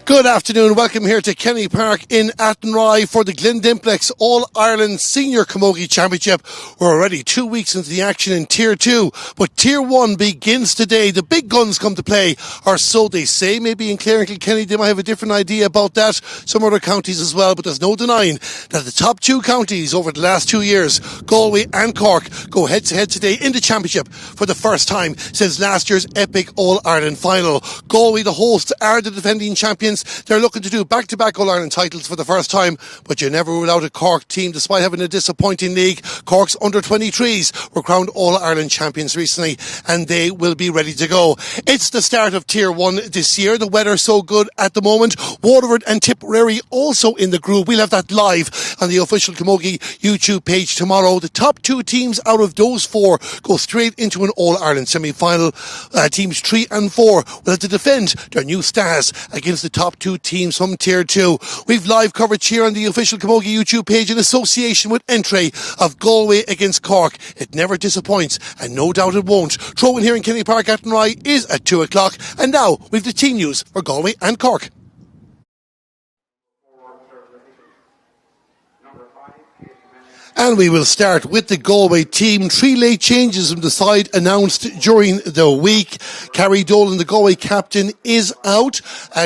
Good afternoon. Welcome here to Kenny Park in Athenry for the Glen Dimplex All-Ireland Senior Camogie Championship. We're already 2 weeks into the action in Tier 2, but Tier 1 begins today. The big guns come to play, or so they say. Maybe in Clare and Kilkenny they might have a different idea about that. Some other counties as well, but there's no denying that the top two counties over the last 2 years, Galway and Cork, go head-to-head today in the championship for the first time since last year's epic All-Ireland final. Galway, the hosts, are the defending champions. They're looking to do back-to-back All-Ireland titles for the first time, but you never rule out a Cork team despite having a disappointing league. Cork's under-23s were crowned All-Ireland champions recently, and they will be ready to go. It's the start of Tier 1 this year. The weather's so good at the moment. Waterford and Tipperary also in the group. We'll have that live on the official Camogie YouTube page tomorrow. The top two teams out of those four go straight into an All-Ireland semi-final. Teams 3 and 4 will have to defend their new stars against the top two teams from Tier 2. We've live coverage here on the official Camogie YouTube page in association with Entry of Galway against Cork. It never disappoints, and no doubt it won't. Throw in here in Kenny Park Athenry is at 2 o'clock, and now we've the team news for Galway and Cork. And we will start with the Galway team. 3 late changes from the side announced during the week. Carrie Dolan, the Galway captain, is out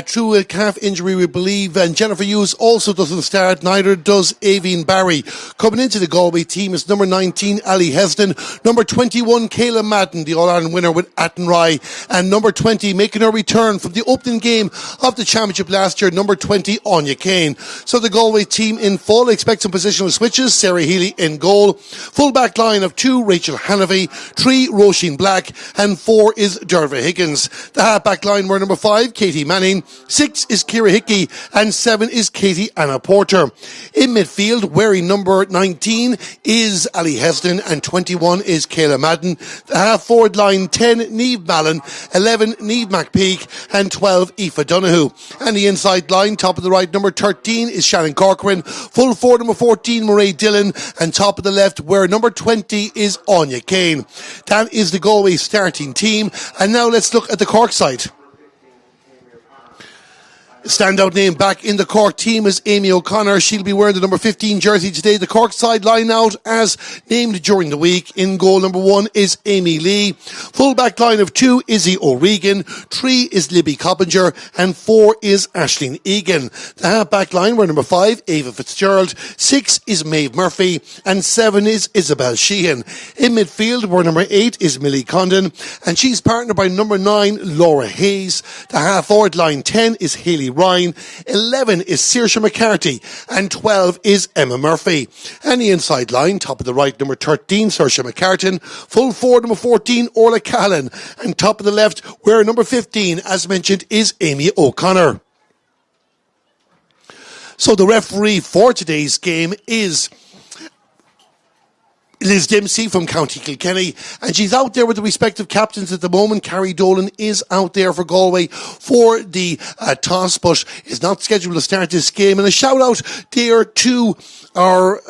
through a calf injury, we believe. And Jennifer Hughes also doesn't start. Neither does Aoibhinn Barry. Coming into the Galway team is number 19, Ali Hesden. Number 21, Kayla Madden, the All-Ireland winner with Athenry. And number 20, making her return from the opening game of the championship last year, number 20, Anya Kane. So the Galway team in full. Expect some positional switches. Sarah Healy in goal. Full back line of 2, Rachel Hanavy, 3, Roisin Black, and 4 is Derva Higgins. The half back line were number 5, Katie Manning, 6 is Ciara Hickey, and 7 is Katie Anna Porter. In midfield, wearing number 19 is Ali Hesden, and 21 is Kayla Madden. The half forward line, 10, Niamh Mallon, 11, Niamh McPeak, and 12, Aoife Donoghue. And the inside line, top of the right, number 13 is Shannon Corcoran. Full forward, number 14, Mairead Dillon. And top of the left, where number 20 is Anya Kane. That is the Galway starting team. And now let's look at the Cork side. Standout name back in the Cork team is Amy O'Connor. She'll be wearing the number 15 jersey today. The Cork side line out as named during the week. In goal, number 1 is Amy Lee. Full back line of 2, Izzy O'Regan. 3 is Libby Coppinger. And 4 is Aisling Egan. The half back line were number 5, Ava Fitzgerald. 6 is Maeve Murphy. And 7 is Isabel Sheehan. In midfield, were number 8 is Millie Condon. And she's partnered by number 9, Laura Hayes. The half forward line 10 is Hayley Ryan, 11 is Saoirse McCarthy, and 12 is Emma Murphy. And the inside line, top of the right, number 13, Saoirse McCartan, full forward, number 14, Orla Callan, and top of the left, where number 15, as mentioned, is Amy O'Connor. So the referee for today's game is Liz Dempsey from County Kilkenny, and she's out there with the respective captains at the moment. Carrie Dolan is out there for Galway for the toss, but is not scheduled to start this game. And a shout out there to our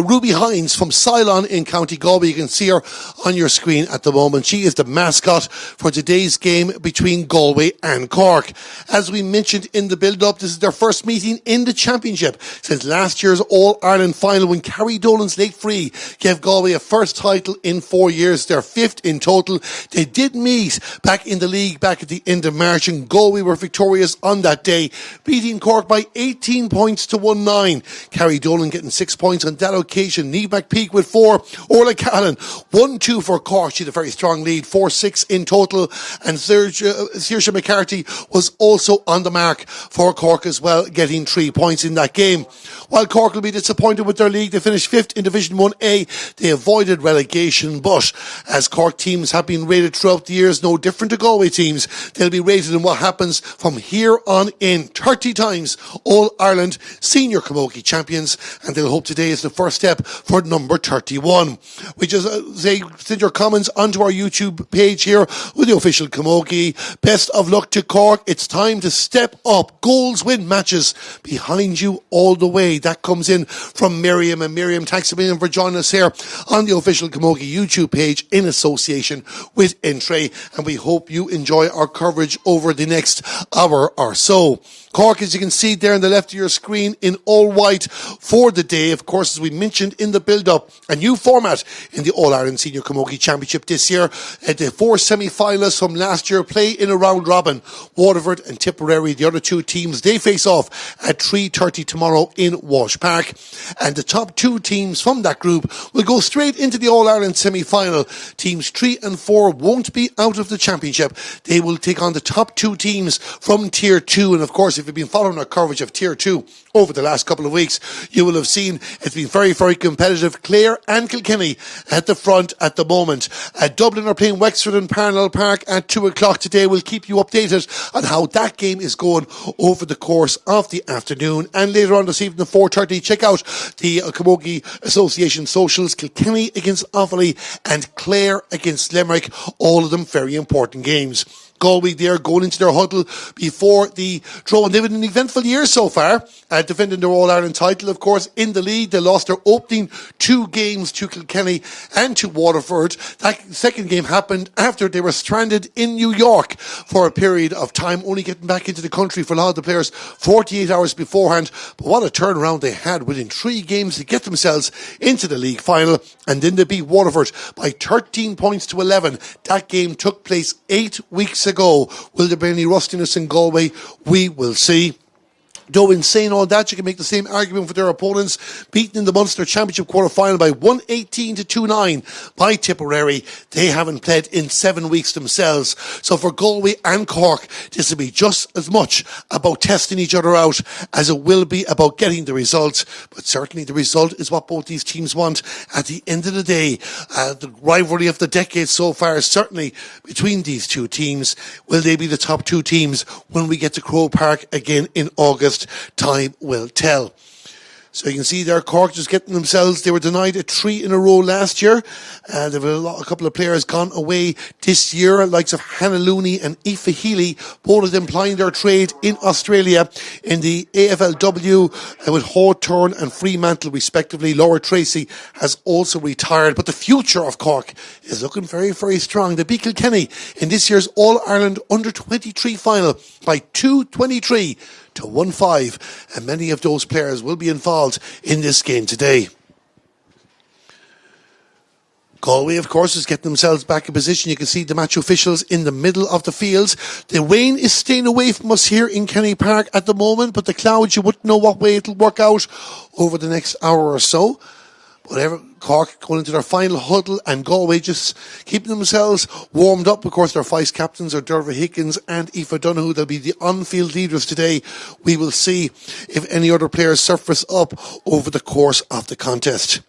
Ruby Hines from Ceylon in County Galway. You can see her on your screen at the moment. She is the mascot for today's game between Galway and Cork. As we mentioned in the build-up, this is their first meeting in the championship since last year's All-Ireland final when Carrie Dolan's late free gave Galway a first title in 4 years, their 5th in total. They did meet back in the league back at the end of March, and Galway were victorious on that day, beating Cork by 18 points to 1-9. Carrie Dolan getting 6 points on that occasion. Niamh McPeak with 4. Orla Callan 1-2 for Cork. She had a very strong lead, 4-6 in total. And Saoirse McCarthy was also on the mark for Cork as well, getting 3 points in that game. While Cork will be disappointed with their league, they finished 5th in Division 1A. They avoided relegation, but as Cork teams have been rated throughout the years, no different to Galway teams, they'll be rated in what happens from here on in. 30 times All-Ireland Senior Camogie champions, and they'll hope today is the first first step for number 31. We just send your comments onto our YouTube page here with the official camogie. Best of luck to Cork. It's time to step up. Goals win matches. Behind you all the way. That comes in from Miriam. And Miriam, thanks a million for joining us here on the official camogie YouTube page in association with Entray. And we hope you enjoy our coverage over the next hour or so. Cork, as you can see there on the left of your screen, in all white for the day. Of course, as we mentioned in the build-up, a new format in the All-Ireland Senior Camogie Championship this year. The 4 semi-finalists from last year play in a round robin. Waterford and Tipperary, the other two teams, they face off at 3:30 tomorrow in Walsh Park. And the top 2 teams from that group will go straight into the All-Ireland semi-final. Teams 3 and 4 won't be out of the championship. They will take on the top 2 teams from Tier 2. And of course, if you've been following our coverage of Tier 2 over the last couple of weeks, you will have seen it's been very, very competitive. Clare and Kilkenny at the front at the moment. Dublin are playing Wexford in Parnell Park at 2 o'clock today. We'll keep you updated on how that game is going over the course of the afternoon. And later on this evening at 4:30, check out the Camogie Association socials. Kilkenny against Offaly and Clare against Limerick. All of them very important games. Galway there going into their huddle before the draw. And they've had an eventful year so far, defending their All-Ireland title, of course, in the league. They lost their opening 2 games to Kilkenny and to Waterford. That second game happened after they were stranded in New York for a period of time, only getting back into the country for a lot of the players 48 hours beforehand. But what a turnaround they had within 3 games to get themselves into the league final. And then they beat Waterford by 13 points to 11. That game took place 8 weeks ago. Will there be any rustiness in Galway? We will see. Though in saying all that, you can make the same argument for their opponents, beaten in the Munster Championship quarter-final by 118 to 2-9 by Tipperary. They haven't played in 7 weeks themselves. So for Galway and Cork, this will be just as much about testing each other out as it will be about getting the results. But certainly the result is what both these teams want at the end of the day. The rivalry of the decade so far is certainly between these two teams. Will they be the top 2 teams when we get to Croke Park again in August? Time will tell. So you can see there, Cork just getting themselves, they were denied a 3 in a row last year. There were a couple of players gone away this year, likes of Hannah Looney and Aoife Healy, both of them plying their trade in Australia in the AFLW with Hawthorne and Fremantle respectively. Laura Tracy has also retired, but the future of Cork is looking very, very strong. They beat Kilkenny in this year's All-Ireland Under-23 final by 2-23 to 1-5, and many of those players will be involved in this game today. Galway, of course, is getting themselves back in position. You can see the match officials in the middle of the fields. The rain is staying away from us here in Kenny Park at the moment, but the clouds, you wouldn't know what way it'll work out over the next hour or so. Whatever, Cork going into their final huddle, and Galway just keeping themselves warmed up. Of course, their vice captains are Derva Higgins and Aoife Donoghue. They'll be the on-field leaders today. We will see if any other players surface up over the course of the contest.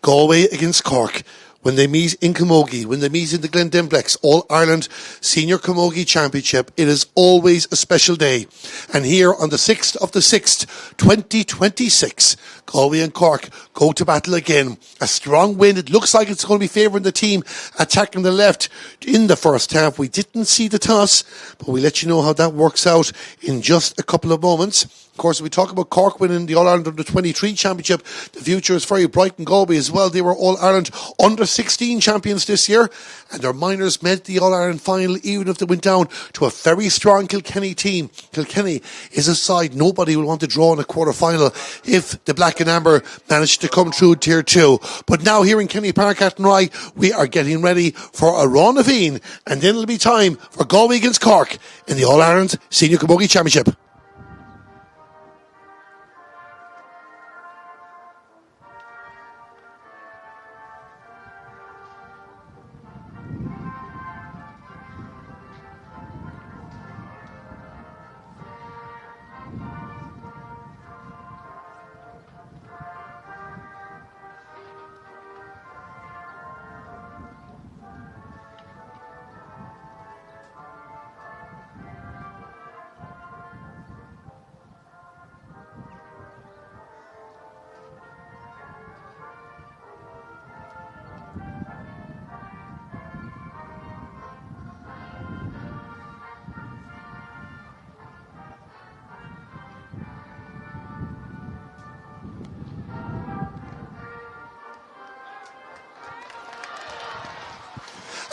Galway against Cork. When they meet in Camogie, when they meet in the Glen Dimplex All-Ireland Senior Camogie Championship, it is always a special day. And here on the 6th of the 6th, 2026, Galway and Cork go to battle again. A strong win. It looks like it's going to be favouring the team attacking the left in the first half. We didn't see the toss, but we'll let you know how that works out in just a couple of moments. Of course, we talk about Cork winning the All-Ireland Under-23 Championship. The future is very bright in Galway as well. They were All-Ireland Under-16 champions this year, and their minors made the All-Ireland final, even if they went down to a very strong Kilkenny team. Kilkenny is a side nobody will want to draw in a quarter-final if the Black and Amber managed to come through Tier 2. But now here in Kenny Park at Athenry, we are getting ready for a Run of Een, and then it'll be time for Galway against Cork in the All-Ireland Senior Camogie Championship.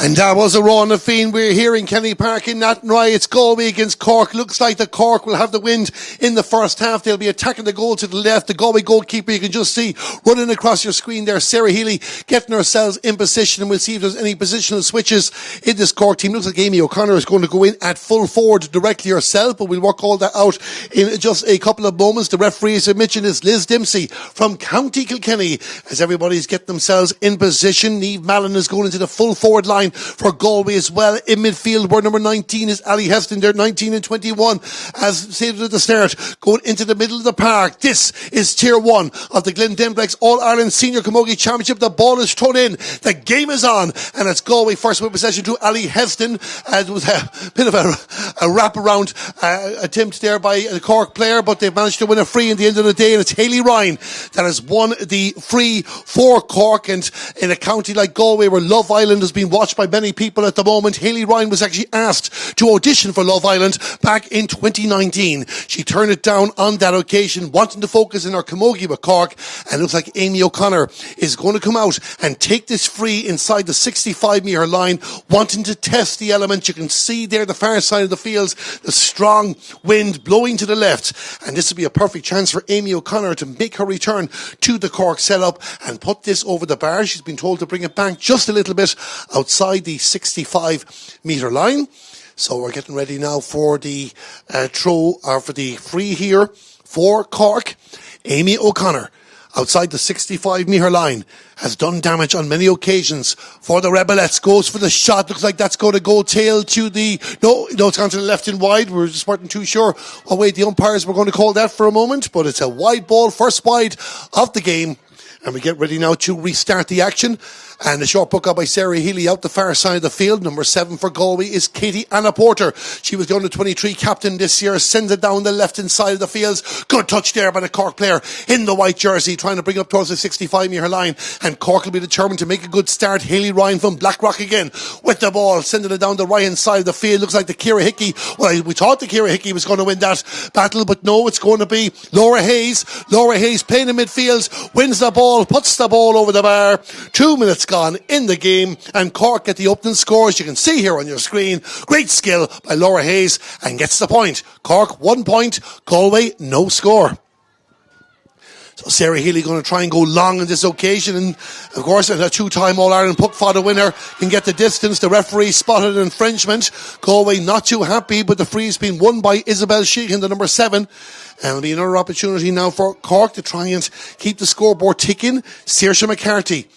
And that was a raw fiend. We're here in Kenny Park in Athenry. It's Galway against Cork. Looks like the Cork will have the wind in the first half. They'll be attacking the goal to the left. The Galway goalkeeper, you can just see running across your screen there, Sarah Healy, getting herself in position, and we'll see if there's any positional switches in this Cork team. Looks like Amy O'Connor is going to go in at full forward directly herself, but we'll work all that out in just a couple of moments. The referee, as I mentioned, is Liz Dempsey from County Kilkenny, as everybody's getting themselves in position. Niamh Mallon is going into the full forward line for Galway as well. In midfield, where number 19 is Ali Heston there, 19 and 21, as stated at the start, going into the middle of the park. This is Tier 1 of the Glen Dimplex All-Ireland Senior Camogie Championship. The ball is thrown in, the game is on, and it's Galway first with possession to Ali Heston. It was a bit of a wrap-around attempt there by the Cork player, but they've managed to win a free in the end of the day, and it's Hayley Ryan that has won the free for Cork. And in a county like Galway, where Love Island has been watched by many people at the moment, Hayley Ryan was actually asked to audition for Love Island back in 2019. She turned it down on that occasion, wanting to focus in her camogie with Cork, and it looks like Amy O'Connor is going to come out and take this free inside the 65-metre line, wanting to test the element. You can see there the far side of the fields, the strong wind blowing to the left, and this would be a perfect chance for Amy O'Connor to make her return to the Cork setup and put this over the bar. She's been told to bring it back just a little bit outside the 65-metre line. So we're getting ready now for the for the free here for Cork. Amy O'Connor, outside the 65-metre line, has done damage on many occasions for the Rebelettes. Goes for the shot. Looks like that's going to go tail to the... No, it's gone to the left and wide. We're just weren't too sure what way the umpires were going to call that for a moment, but it's a wide ball, first wide of the game. And we get ready now to restart the action. And a short puck out by Sarah Healy out the far side of the field. Number 7 for Galway is Katie Anna Porter. She was the under 23 captain this year. Sends it down the left-hand side of the fields. Good touch there by the Cork player in the white jersey, trying to bring up towards the 65-metre line. And Cork will be determined to make a good start. Hayley Ryan from Blackrock again with the ball, sending it down the right-hand side of the field. Looks like the Ciara Hickey. Well, we thought the Ciara Hickey was going to win that battle, but no, it's going to be Laura Hayes. Laura Hayes playing in midfield, wins the ball, puts the ball over the bar. 2 minutes gone in the game, and Cork get the opening score, as you can see here on your screen. Great skill by Laura Hayes, and gets the point. Cork 1 point, Galway no score. So Sarah Healy going to try and go long on this occasion, and of course a two-time All-Ireland puck fodder winner can get the distance. The referee spotted an infringement. Galway not too happy, but the free has been won by Isabel Sheehan, the number 7. And it'll be another opportunity now for Cork to try and keep the scoreboard ticking. Saoirse McCarthy,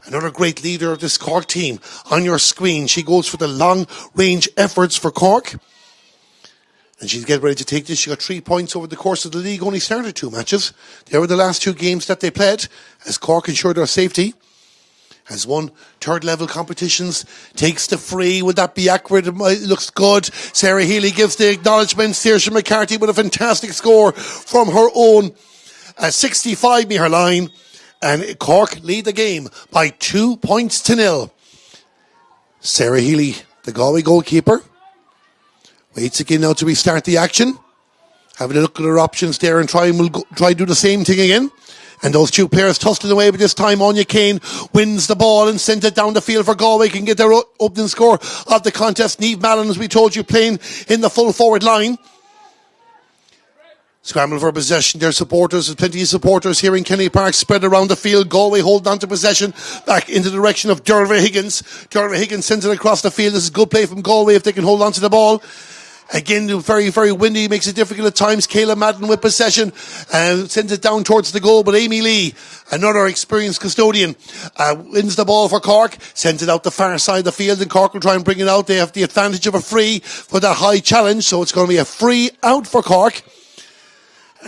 another great leader of this Cork team, on your screen. She goes for the long-range efforts for Cork. And she's getting ready to take this. She got 3 points over the course of the league. Only started 2 matches. They were the last 2 games that they played, as Cork ensured their safety. Has won third-level competitions. Takes the free. Will that be accurate? It looks good. Sarah Healy gives the acknowledgement. Saoirse McCarthy with a fantastic score from her own 65-metre line. And Cork lead the game by 2 points to 0. Sarah Healy, the Galway goalkeeper, waits again now to restart the action. Having a look at her options there and try to do the same thing again. And those 2 players tussling away, but this time Anya Kane wins the ball and sends it down the field for Galway. Can get their opening score of the contest. Niamh Mallon, as we told you, playing in the full forward line. Scramble for possession. There's supporters. There's plenty of supporters here in Kenny Park spread around the field. Galway hold on to possession back into the direction of Derva Higgins. Derva Higgins sends it across the field. This is good play from Galway if they can hold on to the ball. Again, very, very windy, makes it difficult at times. Kayla Madden with possession, sends it down towards the goal, but Amy Lee, another experienced custodian, wins the ball for Cork, sends it out the far side of the field, and Cork will try and bring it out. They have the advantage of a free for that high challenge, so it's going to be a free out for Cork.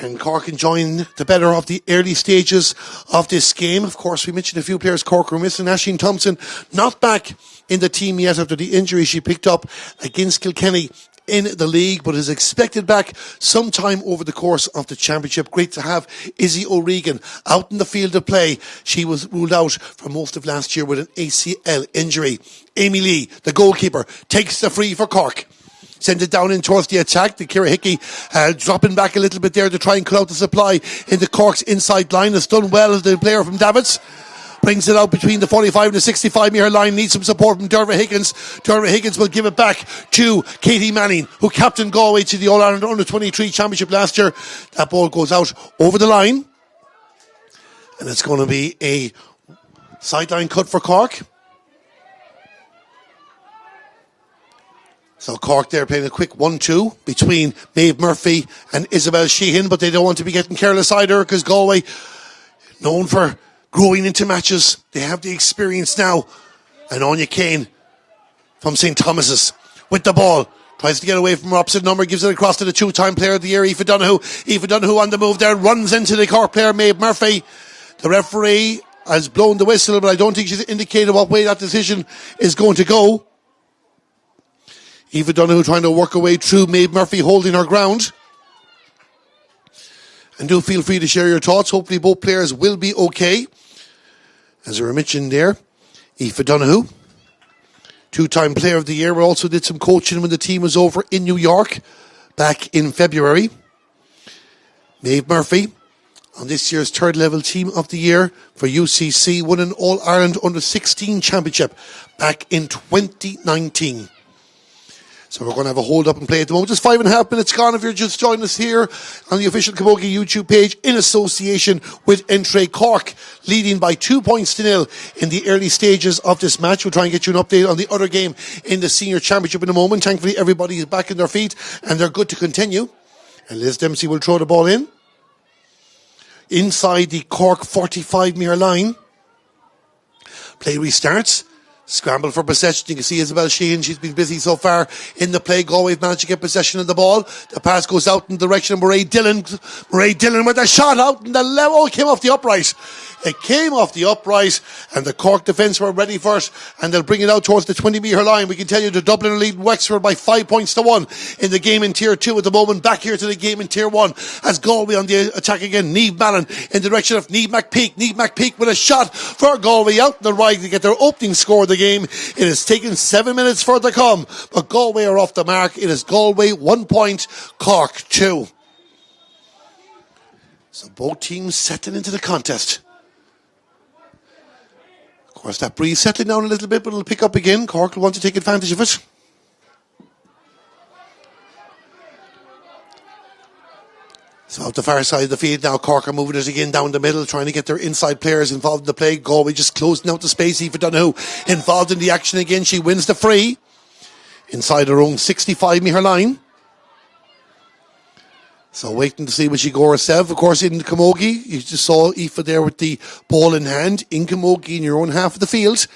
And Cork enjoying the better of the early stages of this game. Of course, we mentioned a few players Cork were missing. Aisling Thompson not back in the team yet after the injury she picked up against Kilkenny in the league, but is expected back sometime over the course of the championship. Great to have Izzy O'Regan out in the field of play. She was ruled out for most of last year with an ACL injury. Amy Lee, the goalkeeper, takes the free for Cork. Send it down in towards the attack. The Ciara Hickey dropping back a little bit there to try and cut out the supply into Cork's inside line. It's done well as the player from Davits. Brings it out between the 45 and the 65 metre line. Needs some support from Derva Higgins. Derva Higgins will give it back to Katie Manning, who captained Galway to the All-Ireland Under-23 Championship last year. That ball goes out over the line. And it's going to be a sideline cut for Cork. So Cork there playing a quick 1-2 between Maeve Murphy and Isabel Sheehan, but they don't want to be getting careless either, because Galway, known for growing into matches, they have the experience now. And Anya Kane from St. Thomas's with the ball. Tries to get away from her opposite number, gives it across to the two-time player of the year, Aoife Donoghue. Aoife Donoghue on the move there, runs into the Cork player, Maeve Murphy. The referee has blown the whistle, but I don't think she's indicated what way that decision is going to go. Aoife Donoghue trying to work her way through, Maeve Murphy holding her ground. And do feel free to share your thoughts. Hopefully both players will be okay. As I mentioned there, Aoife Donoghue, two-time player of the year. We also did some coaching when the team was over in New York back in February. Maeve Murphy, on this year's third level team of the year for UCC, won an All-Ireland Under-16 championship back in 2019. So we're going to have a hold up and play at the moment. Just 5.5 minutes gone if you're just joining us here on the official Camogie YouTube page in association with Entray. Cork leading by 2-0 in the early stages of this match. We'll try and get you an update on the other game in the senior championship in a moment. Thankfully everybody is back in their feet and they're good to continue. And Liz Dempsey will throw the ball in. Inside the Cork 45 metre line. Play restarts. Scramble for possession. You can see Isabel Sheehan, she's been busy so far in the play. Galway managed to get possession of the ball. The pass goes out in the direction of Mairead Dillon. Mairead Dillon with a shot out and the level. Oh, it came off the upright. It came off the upright and the Cork defence were ready for it, and they'll bring it out towards the 20 metre line. We can tell you the Dublin are leading Wexford by 5-1 in the game in Tier 2 at the moment. Back here to the game in Tier 1 as Galway on the attack again. Niamh Mallon in the direction of Niamh McPeak. Niamh McPeak with a shot for Galway out in the right to get their opening score of the game. It has taken 7 minutes for it to come, but Galway are off the mark. It is Galway 1 point, Cork 2. So both teams settling into the contest. Of course, that breeze settling down a little bit, but it'll pick up again. Cork will want to take advantage of it. So out the far side of the field now, Cork are moving it again down the middle, trying to get their inside players involved in the play. Galway just closing out the space. Aoife Donoghue involved in the action again. She wins the free inside her own 65 metre line. So waiting to see what she go herself. Of course, in the Camogie, you just saw Aoife there with the ball in hand. In Camogie, in your own half of the field,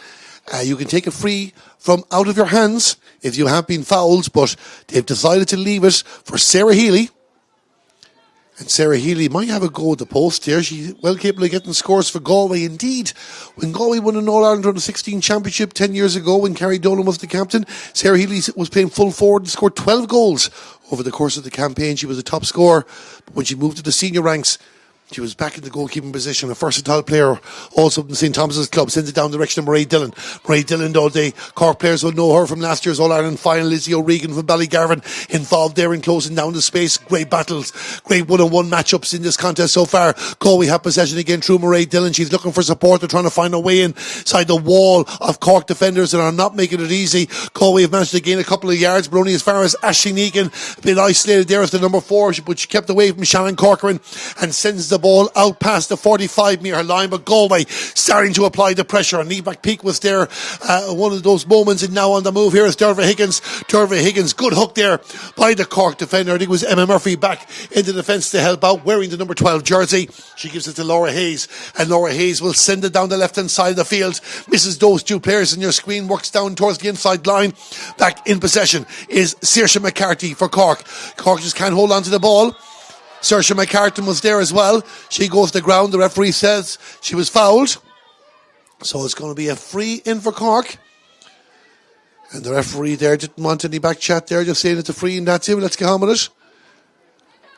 you can take it free from out of your hands if you have been fouled, but they've decided to leave it for Sarah Healy. And Sarah Healy might have a go at the post here. She's well capable of getting scores for Galway. Indeed, when Galway won an All-Ireland Under-16 championship 10 years ago when Carrie Dolan was the captain, Sarah Healy was playing full forward and scored 12 goals over the course of the campaign. She was a top scorer. But when she moved to the senior ranks, she was back in the goalkeeping position. A versatile player, also from St. Thomas's club, sends it down the direction of Mairead Dillon. Mairead Dillon, though, the Cork players will know her from last year's All-Ireland final. Lizzie O'Regan from Ballygarvan involved there in closing down the space. Great battles, great one-on-one matchups in this contest so far. Galway have possession again through Mairead Dillon. She's looking for support. They're trying to find a way inside the wall of Cork defenders that are not making it easy. Galway have managed to gain a couple of yards, but only as far as Aisling Egan, a bit isolated there as the number 4, but she kept away from Shannon Corcoran and sends the ball out past the 45 metre line. But Galway starting to apply the pressure, and Niamh McPeak was there one of those moments. And now on the move here is Derva Higgins. Derva Higgins, good hook there by the Cork defender. I think it was Emma Murphy back in the defence to help out, wearing the number 12 jersey. She gives it to Laura Hayes, and Laura Hayes will send it down the left hand side of the field. Misses those two players in your screen, works down towards the inside line. Back in possession is Saoirse McCarthy for Cork. Cork just can't hold on to the ball. Saoirse McCartan was there as well. She goes to the ground. The referee says she was fouled. So it's going to be a free in for Cork. And the referee there didn't want any back chat there, just saying it's a free and that's it. Let's get on with it.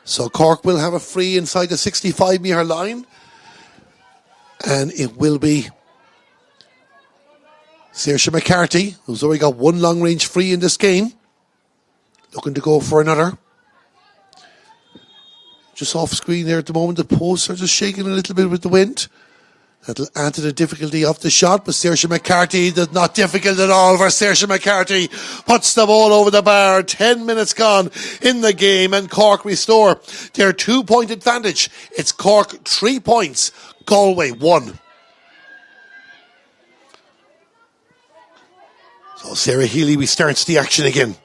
So Cork will have a free inside the 65 metre line. And it will be Saoirse McCarthy, who's already got one long range free in this game, looking to go for another. Just off screen there at the moment, the posts are just shaking a little bit with the wind. That'll add to the difficulty of the shot, but Saoirse McCarthy, that's not difficult at all for Saoirse McCarthy. Puts the ball over the bar. 10 minutes gone in the game, and Cork restore their 2-point advantage. It's Cork 3 points, Galway 1. So Sarah Healy restarts the action again.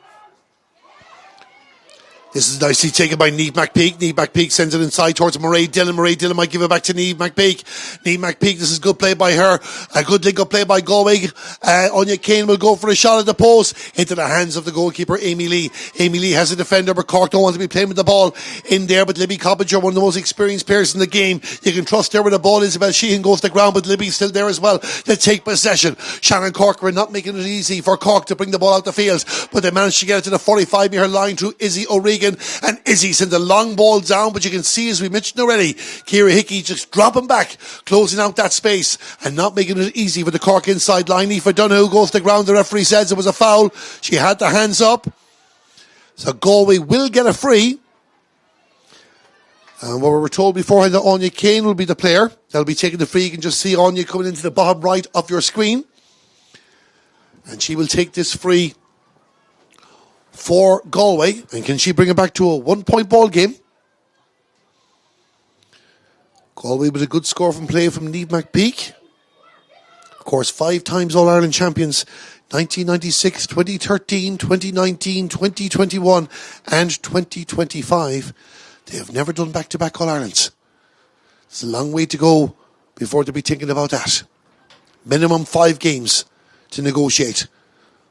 This is nicely taken by Niamh McPeak. Niamh McPeak sends it inside towards Mairead Dillon. Mairead Dillon might give it back to Niamh McPeak. Niamh McPeak, this is good play by her. A good link-up play by Galway. Anya Kane will go for a shot at the post into the hands of the goalkeeper, Amy Lee. Amy Lee has a defender, but Cork don't want to be playing with the ball in there. But Libby Coppinger, one of the most experienced players in the game. You can trust her with the ball. Isabel Sheehan goes to the ground, but Libby's still there as well to take possession. Shannon Cork are not making it easy for Cork to bring the ball out the field, but they managed to get it to the 45-metre line through Izzy O'Regan. And Izzy sent the long ball down, but you can see, as we mentioned already, Ciara Hickey just dropping back, closing out that space and not making it easy for the Cork inside line. Aoife Donoghue goes to the ground. The referee says it was a foul. She had the hands up. So Galway will get a free. And what we were told beforehand, that Anya Kane will be the player that'll be taking the free. You can just see Anya coming into the bottom right of your screen. And she will take this free for Galway. And can she bring it back to a 1-point ball game? Galway with a good score from play from Niamh McPeak. Of course, 5 times All-Ireland champions. 1996, 2013, 2019, 2021 and 2025. They have never done back-to-back All-Irelands. It's a long way to go before they'll be thinking about that. Minimum 5 games to negotiate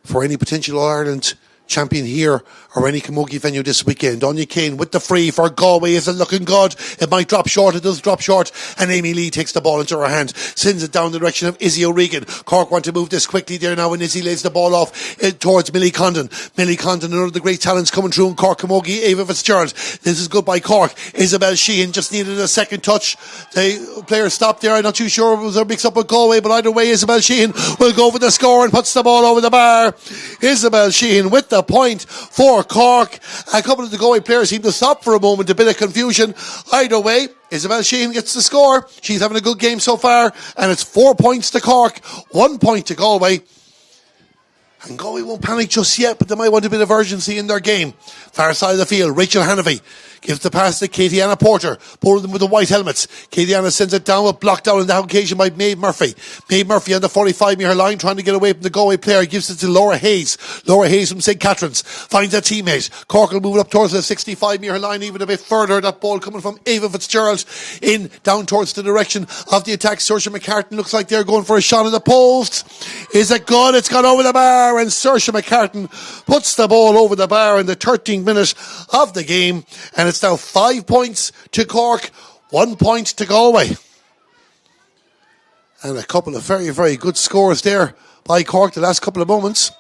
for any potential All-Ireland champion here or any camogie venue this weekend. Anya Kane with the free for Galway. Is it looking good? It might drop short. It does drop short. And Amy Lee takes the ball into her hand, sends it down the direction of Izzy O'Regan. Cork want to move this quickly there now, and Izzy lays the ball off towards Millie Condon. Millie Condon, another of the great talents coming through in Cork camogie. Ava Fitzgerald. This is good by Cork. Isabel Sheehan just needed a second touch. The player stopped there. I'm not too sure it was a mix up with Galway, but either way, Isabel Sheehan will go for the score and puts the ball over the bar. Isabel Sheehan with the point for Cork. A couple of the Galway players seem to stop for a moment, a bit of confusion. Either way, Isabel Sheehan gets the score. She's having a good game so far, and it's 4 points to Cork, 1 point to Galway. And Galway won't panic just yet, but they might want a bit of urgency in their game. Far side of the field, Rachel Hanavy gives the pass to Katie Anna Porter. Both of them with the white helmets. Katie Anna sends it down, but blocked down on the occasion by Maeve Murphy. Maeve Murphy on the 45-metre line, trying to get away from the Galway player. Gives it to Laura Hayes. Laura Hayes from St. Catherine's finds a teammate. Cork will move it up towards the 65-metre line, even a bit further. That ball coming from Ava Fitzgerald in, down towards the direction of the attack. Saoirse McCartan looks like they're going for a shot at the post. Is it good? It's gone over the bar, and Saoirse McCartan puts the ball over the bar in the 13th minute of the game, and it's now 5 points to Cork, 1 point to Galway. And a couple of very, very good scores there by Cork the last couple of moments.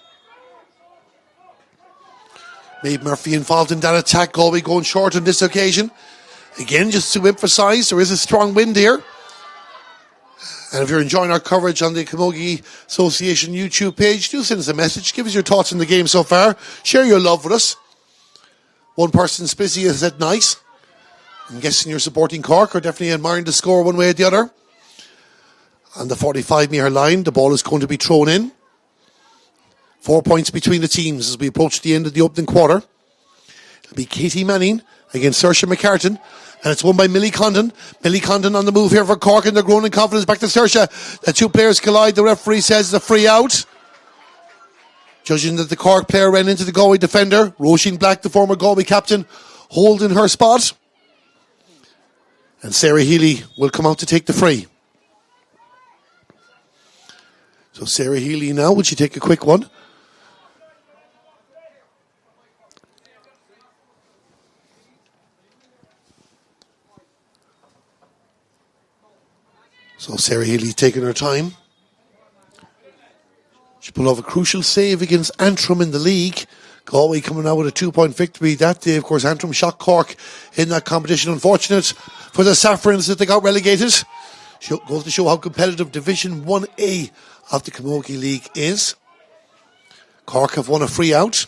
Maeve Murphy involved in that attack. Galway going short on this occasion. Again, just to emphasise, there is a strong wind here. And if you're enjoying our coverage on the Camogie Association YouTube page, do send us a message. Give us your thoughts on the game so far. Share your love with us. One person, Spizzy, has said nice. I'm guessing you're supporting Cork, or definitely admiring the score one way or the other. On the 45-metre line, the ball is going to be thrown in. 4 points between the teams as we approach the end of the opening quarter. It'll be Katie Manning against Saoirse McCartan. And it's won by Millie Condon. Millie Condon on the move here for Cork, and they're growing in confidence. Back to Saoirse. The two players collide. The referee says it's a free out. Judging that the Cork player ran into the Galway defender. Roisin Black, the former Galway captain, holding her spot. And Sarah Healy will come out to take the free. So Sarah Healy now, would she take a quick one? So Sarah Healy taking her time. She pulled off a crucial save against Antrim in the league. Galway coming out with a 2-point victory that day. Of course, Antrim shocked Cork in that competition. Unfortunate for the Saffrons that they got relegated. Goes to show how competitive Division 1A of the Camogie League is. Cork have won a free out.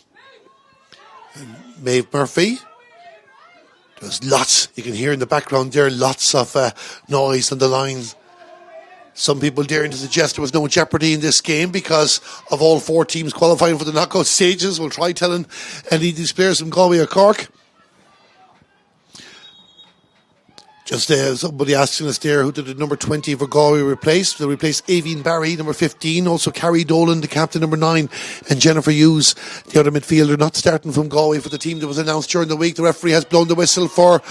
And Maeve Murphy. There's lots, you can hear in the background there, lots of noise on the lines. Some people daring to suggest there was no jeopardy in this game because of all 4 teams qualifying for the knockout stages. We'll try telling any of these players from Galway or Cork. Just somebody asking us there, who did the number 20 for Galway replace? They'll replace Aveen Barry, number 15. Also Carrie Dolan, the captain, number 9. And Jennifer Hughes, the other midfielder, not starting from Galway for the team that was announced during the week. The referee has blown the whistle for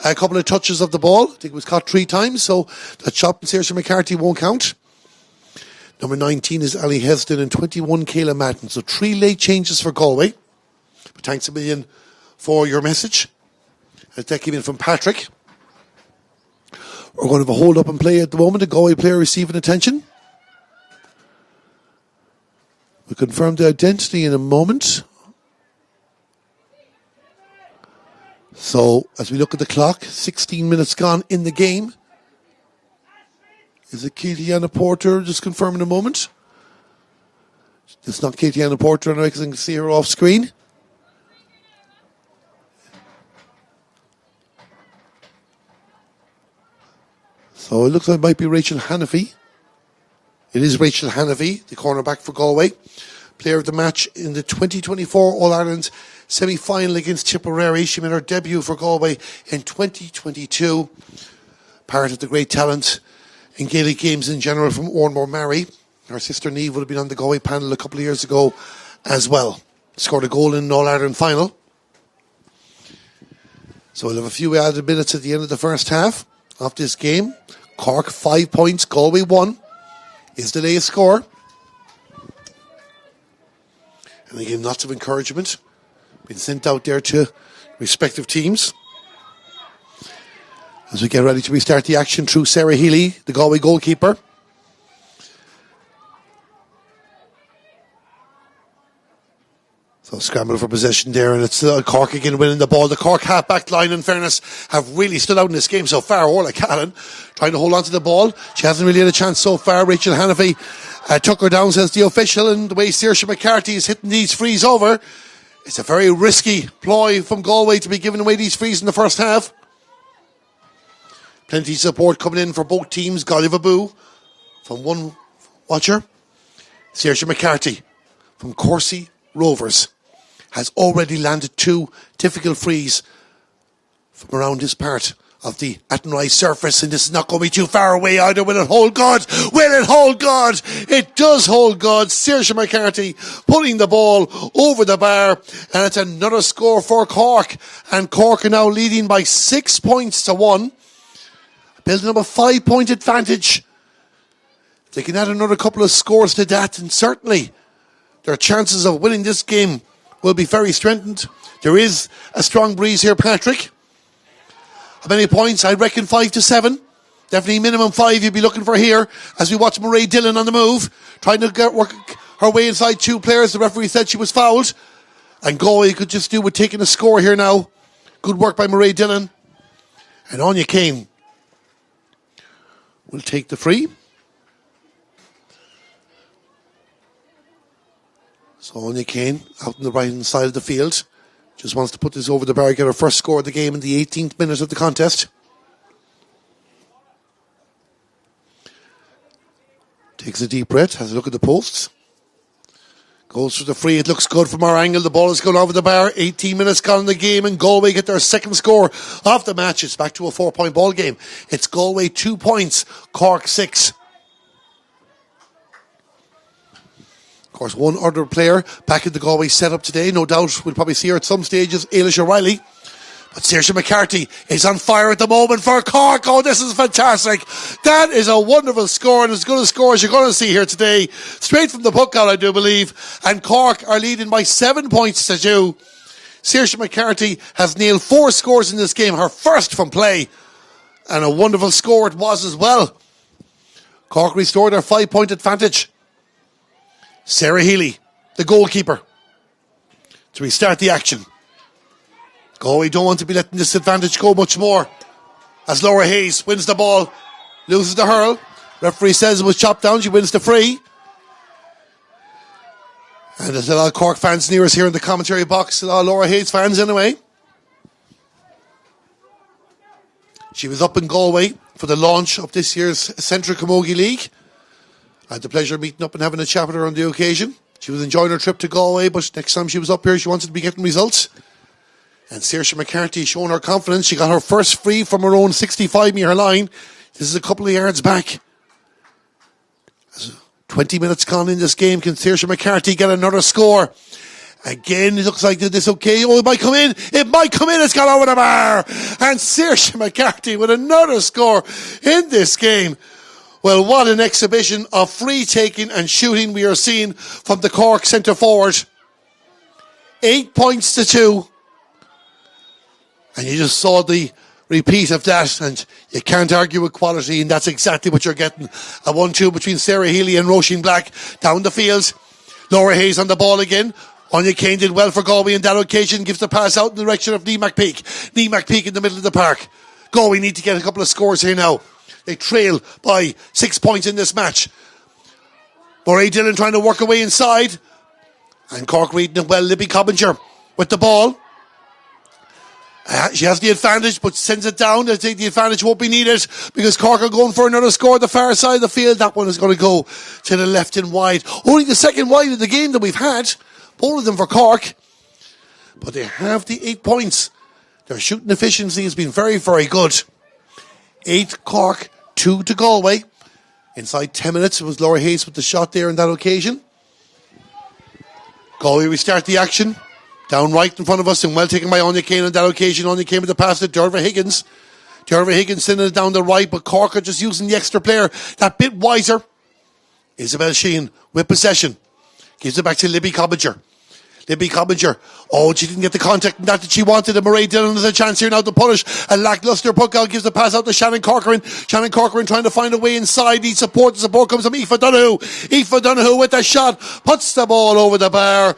a couple of touches of the ball. I think it was caught 3 times, so that shot from Saoirse McCarthy won't count. Number 19 is Ali Hesden and 21 Kayla Madden. So 3 late changes for Galway. But thanks a million for your message. That came in from Patrick. We're going to have a hold up and play at the moment. A Galway player receiving attention. We'll confirm the identity in a moment. So, as we look at the clock, 16 minutes gone in the game. Is it Katie-Anna Porter? Just confirm in a moment. It's not Katie-Anna Porter, anyway, because I can see her off screen. So it looks like it might be Rachel Hannafy. It is Rachel Hannafy, the cornerback for Galway. Player of the match in the 2024 All-Ireland semi-final against Tipperary. She made her debut for Galway in 2022. Part of the great talent in Gaelic games in general from Ormore Mary. Her sister Niamh would have been on the Galway panel a couple of years ago as well. Scored a goal in an All-Ireland final. So we'll have a few added minutes at the end of the first half of this game. Cork 5 points, Galway 1 is the latest score. And again, lots of encouragement being sent out there to respective teams. As we get ready to restart the action through Sarah Healy, the Galway goalkeeper. So scramble for possession there, and it's Cork again winning the ball. The Cork half-back line, in fairness, have really stood out in this game so far. Orla Callan trying to hold on to the ball. She hasn't really had a chance so far. Rachel Hannafy took her down, says the official, and the way Saoirse McCarthy is hitting these frees over, it's a very risky ploy from Galway to be giving away these frees in the first half. Plenty of support coming in for both teams. Golly Vabu from one watcher. Saoirse McCarthy from Corsie Rovers has already landed 2 difficult frees from around this part of the Athenry surface, and this is not going to be too far away either. Will it hold good? Will it hold good? It does hold good. Saoirse McCarthy putting the ball over the bar, and it's another score for Cork, and Cork are now leading by 6 points to 1, building up a 5-point advantage. If they can add another couple of scores to that, and certainly their chances of winning this game will be very strengthened. There is a strong breeze here, Patrick. How many points? I reckon 5 to 7. Definitely minimum 5 you'd be looking for here as we watch Mairead Dillon on the move, trying to work her way inside 2 players. The referee said she was fouled. And Galway could just do with taking a score here now. Good work by Mairead Dillon. And Anya Kane will take the free. So Anya Kane out on the right hand side of the field. Just wants to put this over the bar, get her first score of the game in the 18th minute of the contest. Takes a deep breath, has a look at the posts. Goes for the free, it looks good from our angle. The ball is going over the bar. 18 minutes gone in the game, and Galway get their second score of the match. It's back to a 4-point ball game. It's Galway 2 points, Cork 6. Of course, one other player back in the Galway setup today. No doubt we'll probably see her at some stages, Ailish O'Reilly. But Saoirse McCarthy is on fire at the moment for Cork. Oh, this is fantastic. That is a wonderful score, and as good a score as you're going to see here today. Straight from the puck out, I do believe. And Cork are leading by 7 points to 2. Saoirse McCarthy has nailed 4 scores in this game, her first from play. And a wonderful score it was as well. Cork restored their 5-point advantage. Sarah Healy, the goalkeeper, to restart the action. Galway don't want to be letting this advantage go much more. As Laura Hayes wins the ball, loses the hurl. Referee says it was chopped down, she wins the free. And there's a lot of Cork fans near us here in the commentary box, a lot of Laura Hayes fans anyway. She was up in Galway for the launch of this year's Central Camogie League. I had the pleasure of meeting up and having a chat with her on the occasion. She was enjoying her trip to Galway, but next time she was up here, she wanted to be getting results. And Saoirse McCarthy showing her confidence. She got her first free from her own 65-metre line. This is a couple of yards back. 20 minutes gone in this game. Can Saoirse McCarthy get another score? Again, it looks like this okay. Oh, it might come in. It might come in. It's gone over the bar. And Saoirse McCarthy with another score in this game. Well, what an exhibition of free taking and shooting we are seeing from the Cork centre forward. 8 points to 2. And you just saw the repeat of that, and you can't argue with quality, and that's exactly what you're getting. A 1-2 between Sarah Healy and Roisin Black down the field. Laura Hayes on the ball again. Anya Kane did well for Galway on that occasion, gives the pass out in the direction of Niamh McPeak. Niamh McPeak in the middle of the park. Galway need to get a couple of scores here now. They trail by 6 points in this match. Murray Dillon trying to work away inside. And Cork reading it well. Libby Cobbinger with the ball. She has the advantage, but sends it down. I think the advantage won't be needed because Cork are going for another score at the far side of the field. That one is going to go to the left and wide. Only the second wide of the game that we've had. Both of them for Cork. But they have the 8 points. Their shooting efficiency has been very, very good. 8 Cork, 2 to Galway. Inside 10 minutes, it was Laura Hayes with the shot there on that occasion. Galway restart the action. Down right in front of us, and well taken by Anya Kane on that occasion. Anya Kane with the pass to Derva Higgins. Derva Higgins sending it down the right, but Cork are just using the extra player that bit wiser. Isabel Sheehan with possession. Gives it back to Libby Cobbinger. Libby Cobbinger. Oh, she didn't get the contact that she wanted. And Murray Dillon has a chance here now to punish. A lackluster puck out, gives the pass out to Shannon Corcoran. Shannon Corcoran trying to find a way inside. Needs support. The support comes from Aoife Donoghue. Aoife Donoghue with the shot. Puts the ball over the bar.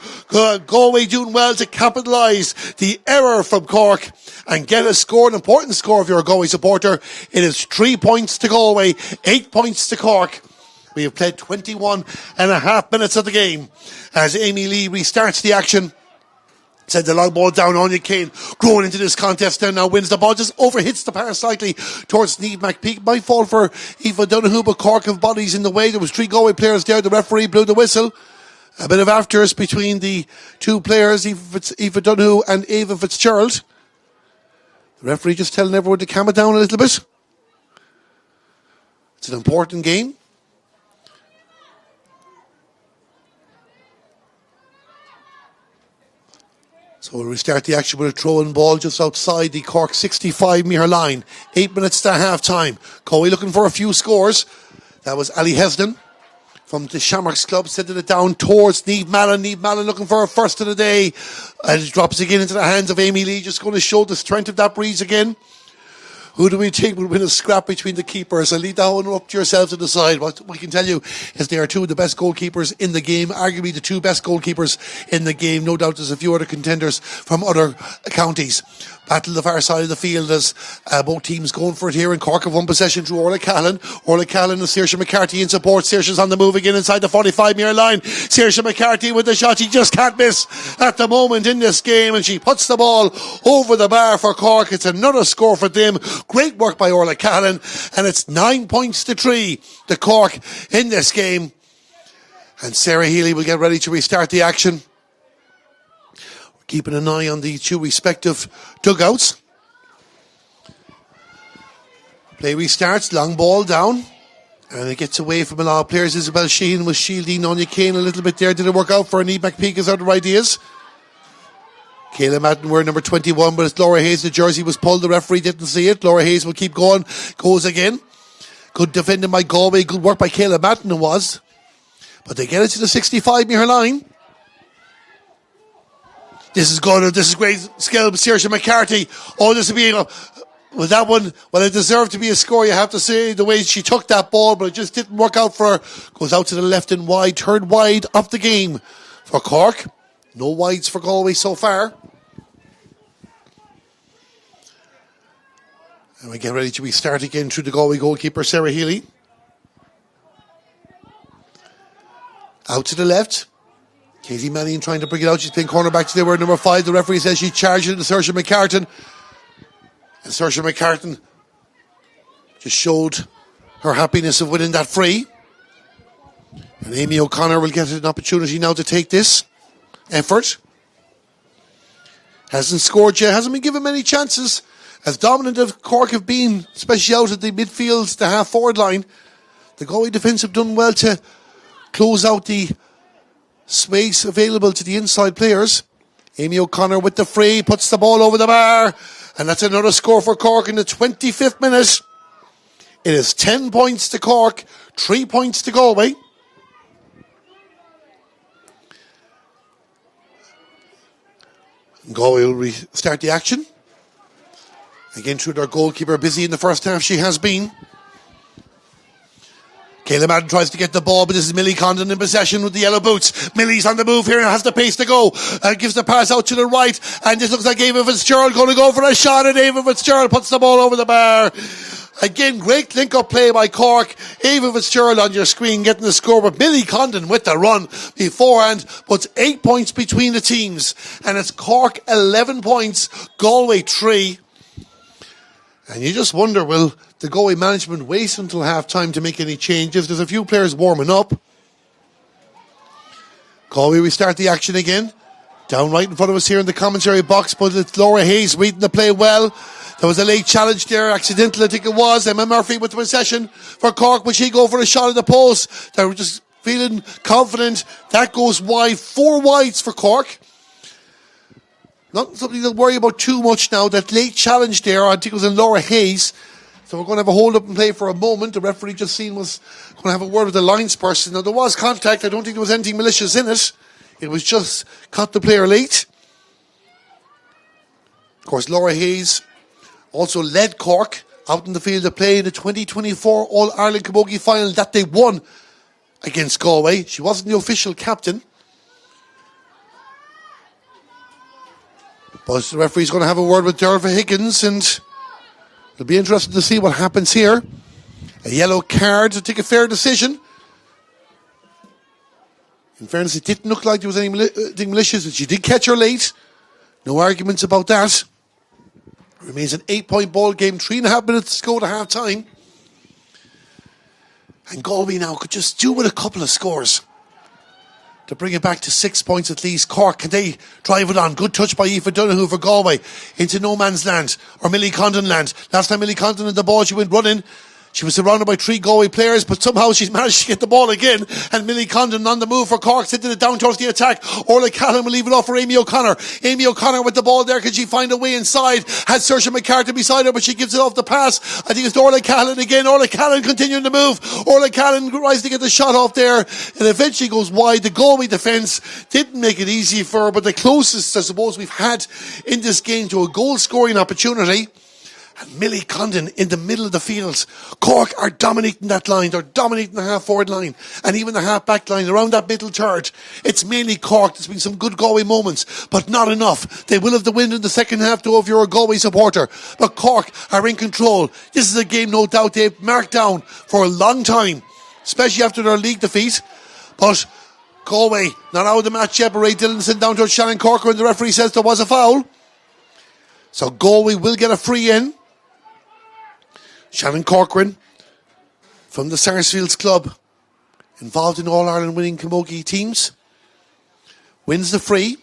Galway doing well to capitalise the error from Cork and get a score, an important score if you're a Galway supporter. It is 3 points to Galway, 8 points to Cork. We have played 21 and a half minutes of the game as Amy Lee restarts the action. Sends the long ball down. Anya Kane growing into this contest and now wins the ball. Just overhits the pass slightly towards Niamh McPeak. Might fall for Aoife Donoghue, but Cork have bodies in the way. There was 3 Galway players there. The referee blew the whistle. A bit of afters between the 2 players, Aoife Donoghue and Ava Fitzgerald. The referee just telling everyone to calm it down a little bit. It's an important game. So we'll restart the action with a throw-in ball just outside the Cork 65-metre line. 8 minutes to half-time. Galway looking for a few scores. That was Ali Hesden from the Shamrocks Club, sending it down towards Niamh Mallon. Niamh Mallon looking for her first of the day. And it drops again into the hands of Amy Lee, just going to show the strength of that breeze again. Who do we think will win a scrap between the keepers? I'll leave that one up to yourselves to decide. What we can tell you is they are 2 of the best goalkeepers in the game, arguably the 2 best goalkeepers in the game. No doubt there's a few other contenders from other counties. Battle the far side of the field as both teams going for it here. In Cork have one possession through Orla Callan. Orla Callan and Saoirse McCarthy in support. Saoirse's on the move again inside the 45-metre line. Saoirse McCarthy with the shot. She just can't miss at the moment in this game, and she puts the ball over the bar for Cork. It's another score for them. Great work by Orla Callan, and it's 9 points to 3 to Cork in this game. And Sarah Healy will get ready to restart the action. Keeping an eye on the 2 respective dugouts. Play restarts, long ball down. And it gets away from a lot of players. Isabel Sheehan was shielding Anya Kane a little bit there. Did it work out for Niamh McPeak as other ideas? Kayla Madden wearing number 21, but it's Laura Hayes. The jersey was pulled. The referee didn't see it. Laura Hayes will keep going. Goes again. Good defending by Galway. Good work by Kayla Madden it was. But they get it to the 65-metre line. This is good. This is great skill. Saoirse McCarthy. Oh, this will be... Well, that one, well, it deserved to be a score, you have to say, the way she took that ball, but it just didn't work out for her. Goes out to the left and wide. Third wide of the game for Cork. No wides for Galway so far. And we get ready to restart again through the Galway goalkeeper, Sarah Healy. Out to the left. Katie Mannion trying to bring it out. She's playing cornerback today. We're number 5. The referee says she charged it to Saoirse McCartan. And Saoirse McCartan just showed her happiness of winning that free. And Amy O'Connor will get an opportunity now to take this effort. Hasn't scored yet, hasn't been given many chances. As dominant as Cork have been, especially out at the midfield, the half-forward line, the Galway defence have done well to close out the space available to the inside players. Amy O'Connor with the free, puts the ball over the bar, and that's another score for Cork in the 25th minute. It is 10 points to Cork, 3 points to Galway. Galway will restart the action. Again, through their goalkeeper, busy in the first half, she has been. Kayla Madden tries to get the ball, but this is Millie Condon in possession with the yellow boots. Millie's on the move here and has the pace to go. Gives the pass out to the right, and this looks like Ava Fitzgerald going to go for a shot, and Ava Fitzgerald puts the ball over the bar. Again, great link-up play by Cork. Ava Fitzgerald on your screen getting the score, but Millie Condon with the run beforehand puts 8 points between the teams. And it's Cork 11 points, Galway 3. And you just wonder, will the Galway management wait until half-time to make any changes? There's a few players warming up. Galway restart the action again. Down right in front of us here in the commentary box, but it's Laura Hayes reading the play well. There was a late challenge there, accidental I think it was. Emma Murphy with the possession for Cork. Will she go for a shot at the post? They were just feeling confident. That goes wide. 4 wides for Cork. Not something to worry about too much now. That late challenge there, I think it was in Laura Hayes. So we're going to have a hold up and play for a moment. The referee just seen was going to have a word with the lines person. Now there was contact. I don't think there was anything malicious in it. It was just caught the player late. Of course, Laura Hayes also led Cork out in the field of play in the 2024 All-Ireland Camogie final that they won against Galway. She wasn't the official captain. But the referee's going to have a word with Derva Higgins, and it'll be interesting to see what happens here. A yellow card to take a fair decision. In fairness, it didn't look like there was anything malicious, but she did catch her late. No arguments about that. It remains an 8-point ball game, 3.5 minutes to go to half time. And Galway now could just do with a couple of scores to bring it back to 6 points at least. Cork, can they drive it on? Good touch by Aoife Donoghue for Galway into no man's land, or Millie Condon land. Last time Millie Condon had the ball, she went running. She was surrounded by 3 Galway players, but somehow she's managed to get the ball again. And Millie Condon on the move for Cork, sending it down towards the attack. Orla Callan will leave it off for Amy O'Connor. Amy O'Connor with the ball there. Can she find a way inside? Has Saoirse McCarthy beside her, but she gives it off the pass. I think it's Orla Callan again. Orla Callan continuing to move. Orla Callan tries to get the shot off there, and eventually goes wide. The Galway defence didn't make it easy for her, but the closest, I suppose, we've had in this game to a goal-scoring opportunity. And Millie Condon in the middle of the field. Cork are dominating that line. They're dominating the half-forward line. And even the half-back line around that middle third. It's mainly Cork. There's been some good Galway moments, but not enough. They will have the win in the second half, though, if you're a Galway supporter. But Cork are in control. This is a game, no doubt, they've marked down for a long time, especially after their league defeat. But Galway not out of the match yet. Ray Dillonson down to Shannon Corker, and the referee says there was a foul. So Galway will get a free in. Shannon Corcoran from the Sarsfields club, involved in All-Ireland winning camogie teams, wins the free.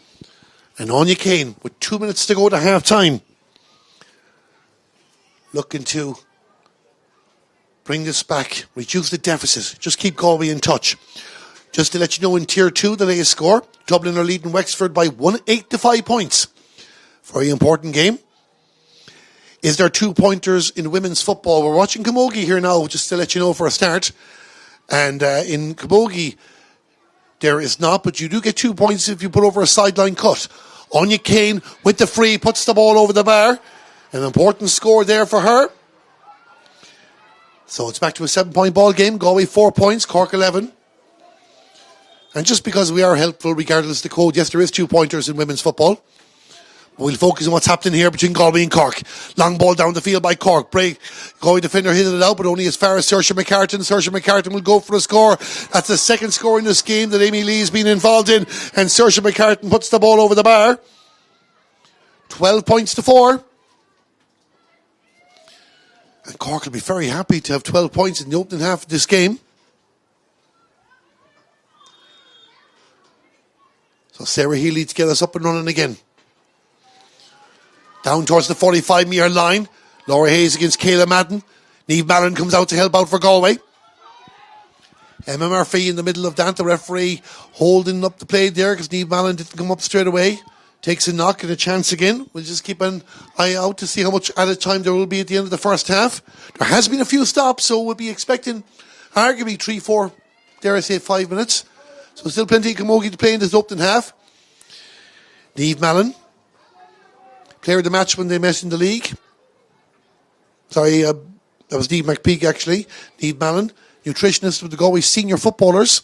And Anya Kane, with 2 minutes to go to half-time, looking to bring this back, reduce the deficit, just keep Galway in touch. Just to let you know, in Tier 2, the latest score, Dublin are leading Wexford by 8 to 5 points. Very important game. Is there 2-pointers in women's football? We're watching camogie here now, just to let you know for a start. And in camogie, there is not, but you do get 2 points if you put over a sideline cut. Anya Kane with the free, puts the ball over the bar. An important score there for her. So it's back to a 7-point ball game. Galway 4 points, Cork 11. And just because we are helpful, regardless of the code, yes, there is 2-pointers in women's football. We'll focus on what's happening here between Galway and Cork. Long ball down the field by Cork. Break. Galway defender hit it out, but only as far as Saoirse McCartan. Saoirse McCartan will go for a score. That's the second score in this game that Amy Lee has been involved in. And Saoirse McCartan puts the ball over the bar. 12 points to 4. And Cork will be very happy to have 12 points in the opening half of this game. So Sarah Healy to get us up and running again. Down towards the 45-metre line. Laura Hayes against Kayla Madden. Niamh Mallon comes out to help out for Galway. Emma Murphy in the middle of that. The referee holding up the play there because Niamh Mallon didn't come up straight away. Takes a knock and a chance again. We'll just keep an eye out to see how much added time there will be at the end of the first half. There has been a few stops, so we'll be expecting arguably 3, 4, dare I say 5 minutes. So still plenty of camogie to play in this opening half. Niamh Mallon, player of the match when they met in the league. Sorry, that was Niamh McPeak actually. Niamh Mallon, nutritionist with the Galway senior footballers.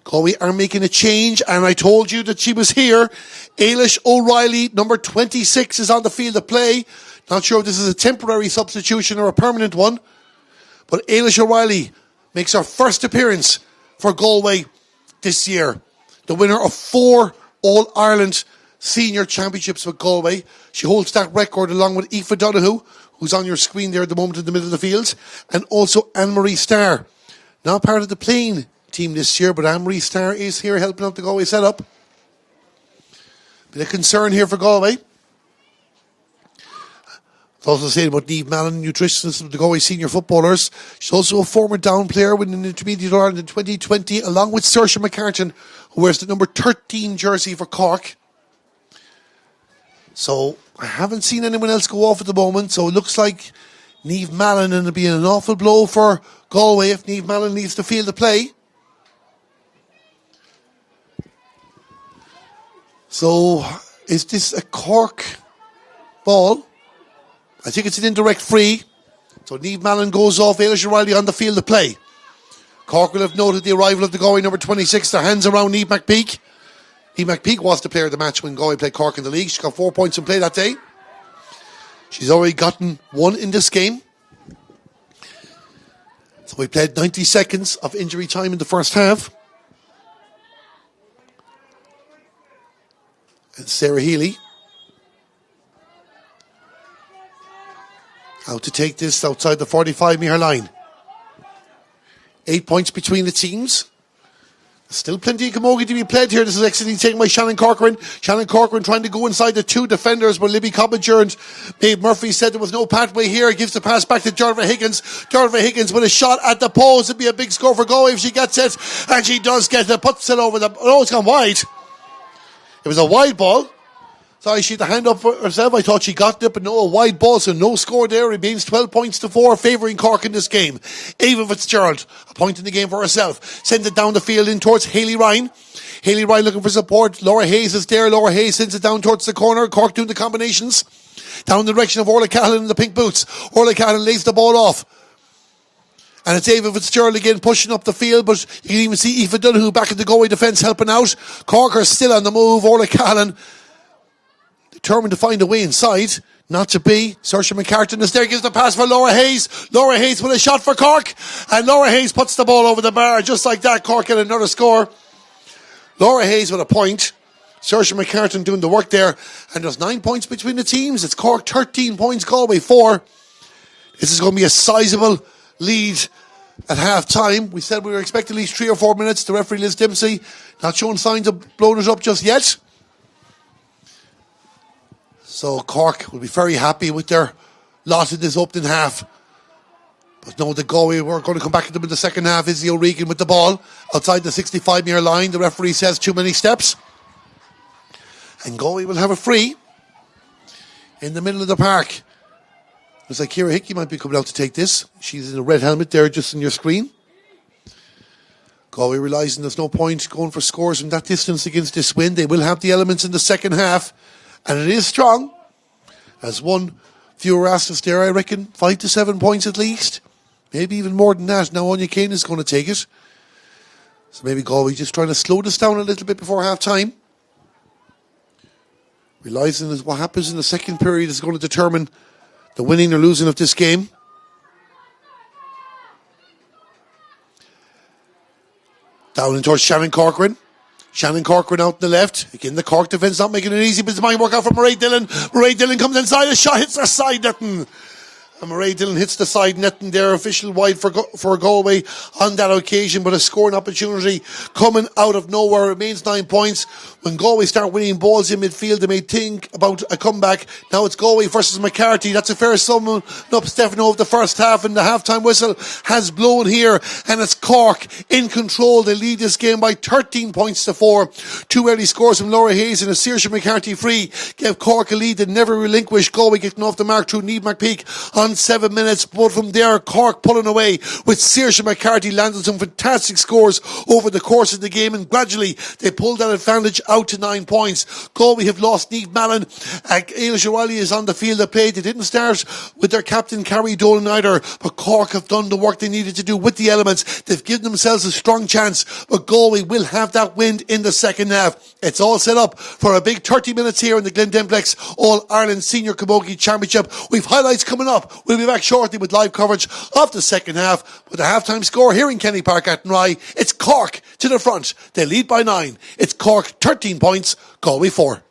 Galway are making a change, and I told you that she was here. Ailish O'Reilly, number 26, is on the field of play. Not sure if this is a temporary substitution or a permanent one. But Ailish O'Reilly makes her first appearance for Galway this year. The winner of 4 All-Ireland Senior Championships with Galway. She holds that record along with Aoife Donoghue, who's on your screen there at the moment in the middle of the field, and also Anne-Marie Starr. Not part of the playing team this year, but Anne-Marie Starr is here helping out the Galway setup. Bit of concern here for Galway. It's also saying about Niamh Mallon, nutritionist of the Galway senior footballers. She's also a former down player winning Intermediate Ireland in 2020, along with Saoirse McCartan, who wears the number 13 jersey for Cork. So I haven't seen anyone else go off at the moment, so it looks like Niamh Mallon, and it'll be an awful blow for Galway if Niamh Mallon leaves the field to play. So, is this a Cork ball? I think it's an indirect free. So Niamh Mallon goes off, Ailish O'Reilly on the field to play. Cork will have noted the arrival of the Galway number 26, their hands around Niamh McPeak. Niamh McPeak was the player of the match when Galway played Cork in the league. She got 4 points in play that day. She's already gotten 1 in this game. So we played 90 seconds of injury time in the first half. And Sarah Healy out to take this outside the 45-metre line. 8 points between the teams. Still plenty of camogie to be played here. This is actually taken by Shannon Corcoran. Shannon Corcoran trying to go inside the 2 defenders, but Libby Cobbinger and Maeve Murphy said there was no pathway here. Gives the pass back to Derva Higgins. Derva Higgins with a shot at the post. It'd be a big score for Galway if she gets it. And she does get it. Puts it over the... Oh, it's gone wide. It was a wide ball. Sorry, she had the hand up for herself. I thought she got it, but no, a wide ball, so no score there. It means 12 points to 4, favouring Cork in this game. Ava Fitzgerald, a point in the game for herself. Sends it down the field in towards Hayley Ryan. Hayley Ryan looking for support. Laura Hayes is there. Laura Hayes sends it down towards the corner. Cork doing the combinations. Down the direction of Orla Cahallan in the pink boots. Orla Cahallan lays the ball off. And it's Ava Fitzgerald again pushing up the field, but you can even see Aoife Donoghue back in the Galway defence helping out. Cork are still on the move. Orla Cahallan determined to find a way inside. Not to be. Saoirse McCartan is there, gives the pass for Laura Hayes. Laura Hayes with a shot for Cork. And Laura Hayes puts the ball over the bar. Just like that, Cork get another score. Laura Hayes with a point. Saoirse McCartan doing the work there. And there's 9 points between the teams. It's Cork 13 points, Galway 4. This is going to be a sizable lead at half time. We said we were expecting at least 3 or 4 minutes. The referee Liz Dempsey not showing signs of blowing it up just yet. So Cork will be very happy with their lot in this opening half. But no, the Galway were going to come back at them in the second half. Izzy O'Regan with the ball outside the 65-metre line. The referee says too many steps. And Galway will have a free in the middle of the park. Looks like Ciara Hickey might be coming out to take this. She's in a red helmet there just on your screen. Galway realising there's no point going for scores from that distance against this wind. They will have the elements in the second half. And it is strong. As one viewer asked us there, I reckon 5 to 7 points at least. Maybe even more than that. Now Anya Kane is going to take it. So maybe Galway just trying to slow this down a little bit before half time. Realising that what happens in the second period is going to determine the winning or losing of this game. Down in towards Shannon Corcoran. Shannon Corcoran out on the left. Again, the Cork defence not making it easy, but it's might work out for Mairead Dillon. Mairead Dillon comes inside, a shot hits her side netting. And Murray Dillon hits the side net and there, official wide for Galway on that occasion, but a scoring opportunity coming out of nowhere. Remains 9 points. When Galway start winning balls in midfield, they may think about a comeback. Now it's Galway versus McCarthy. That's a fair summing up, Stefano, of the first half, and the half-time whistle has blown here, and it's Cork in control. They lead this game by 13 points to 4. Two early scores from Laura Hayes and a Saoirse McCarthy free gave Cork a lead that never relinquished. Galway getting off the mark through Niamh McPeak on 7 minutes, but from there Cork pulling away with Saoirse McCarthy landing some fantastic scores over the course of the game, and gradually they pulled that advantage out to 9 points. Galway have lost Niamh Mallon. Ailish O'Reilly is on the field of play. They didn't start with their captain Carrie Dolan either, but Cork have done the work they needed to do with the elements. They've given themselves a strong chance, but Galway will have that wind in the second half. It's all set up for a big 30 minutes here in the Glen Dimplex All-Ireland Senior Camogie Championship. We've highlights coming up. We'll be back shortly with live coverage of the second half. With the halftime score here in Kenny Park at Rye, it's Cork to the front. They lead by 9. It's Cork 13 points, Galway 4.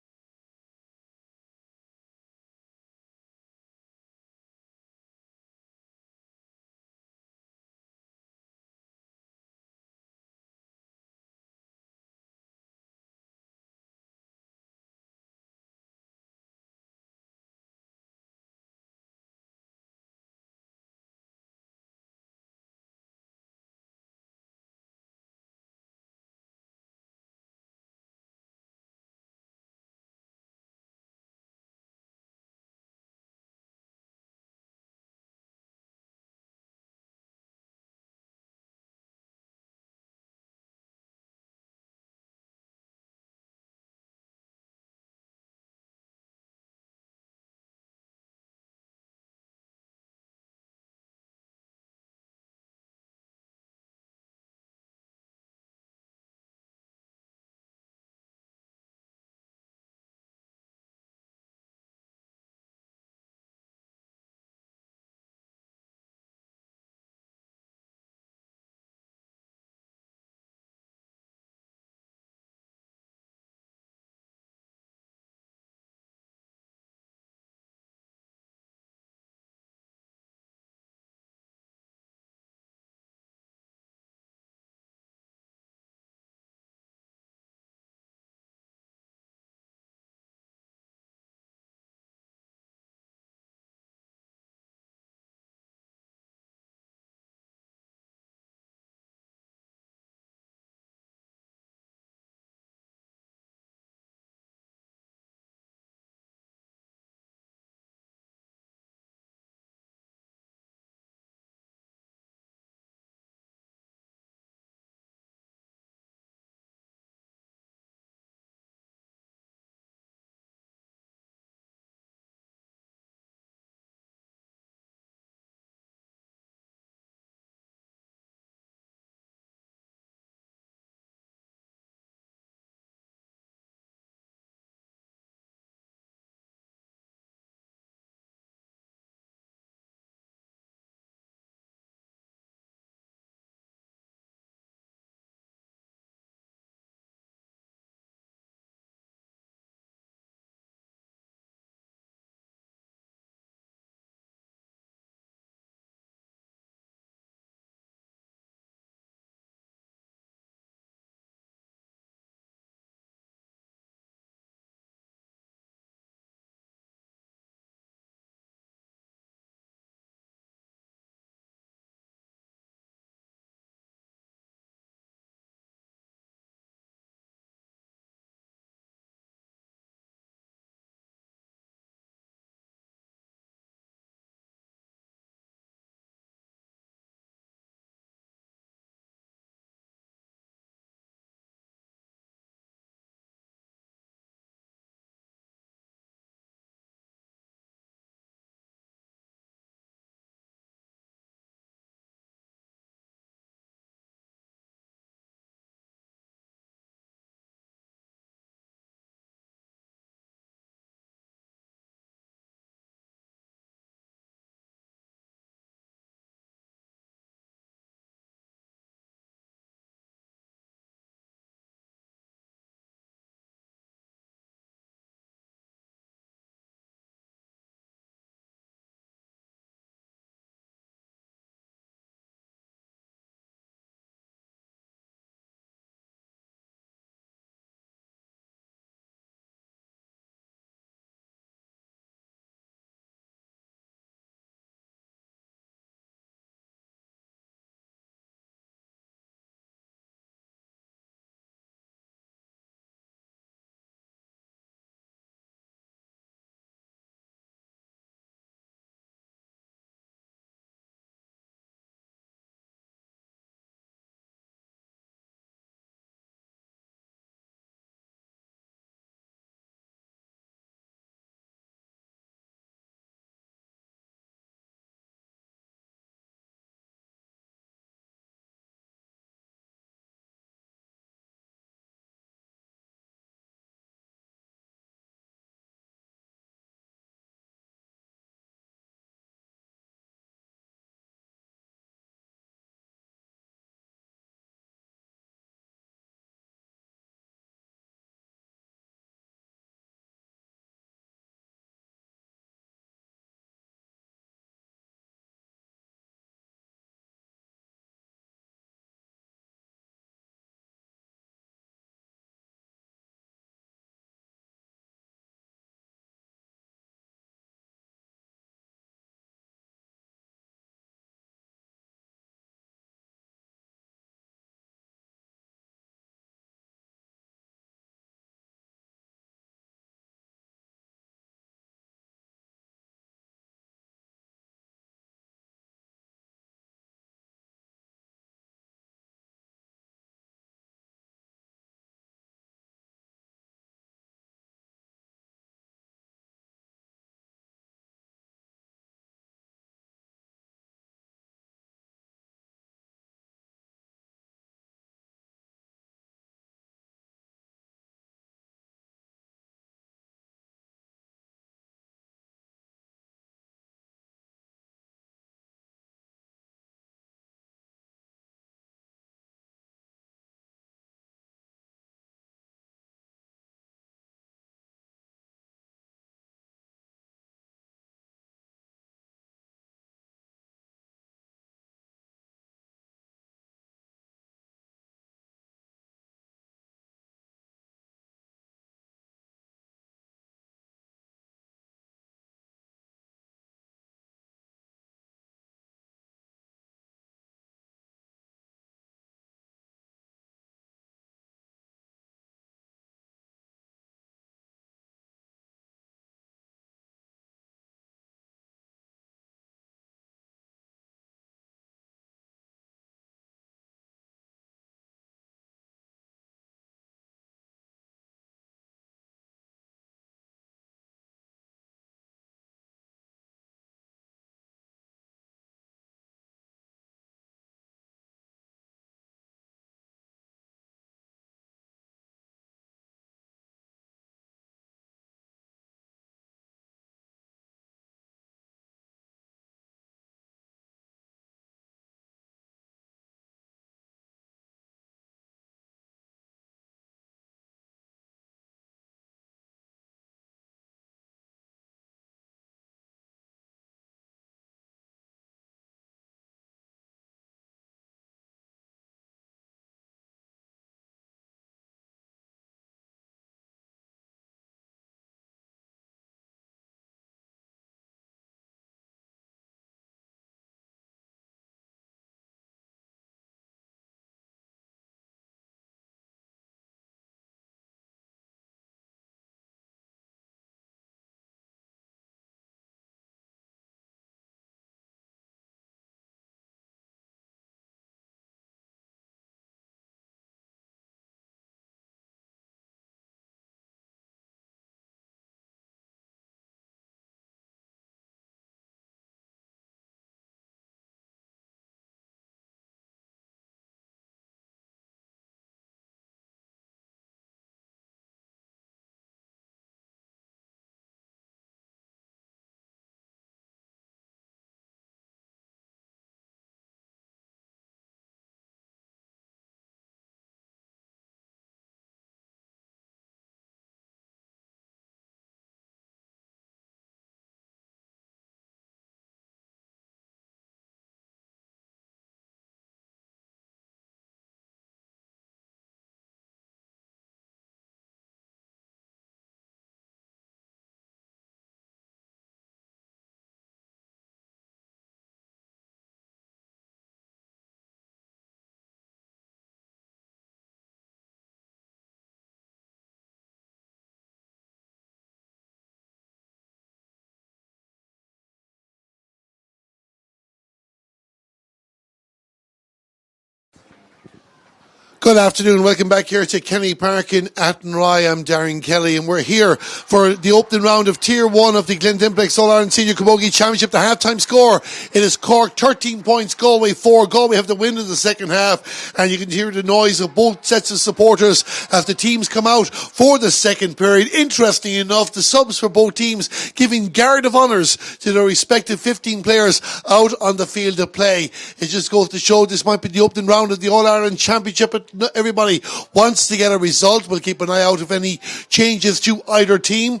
Good afternoon. Welcome back here to Kenny Park in Athenry. I'm Darren Kelly, and we're here for the opening round of Tier 1 of the Glen Dimplex All-Ireland Senior Camogie Championship. The half-time score, it is Cork 13 points, Galway 4. Galway have the win in the second half, and you can hear the noise of both sets of supporters as the teams come out for the second period. Interesting enough, the subs for both teams giving guard of honours to their respective 15 players out on the field of play. It just goes to show this might be the opening round of the All-Ireland Championship. Not everybody wants to get a result. We'll keep an eye out if any changes to either team.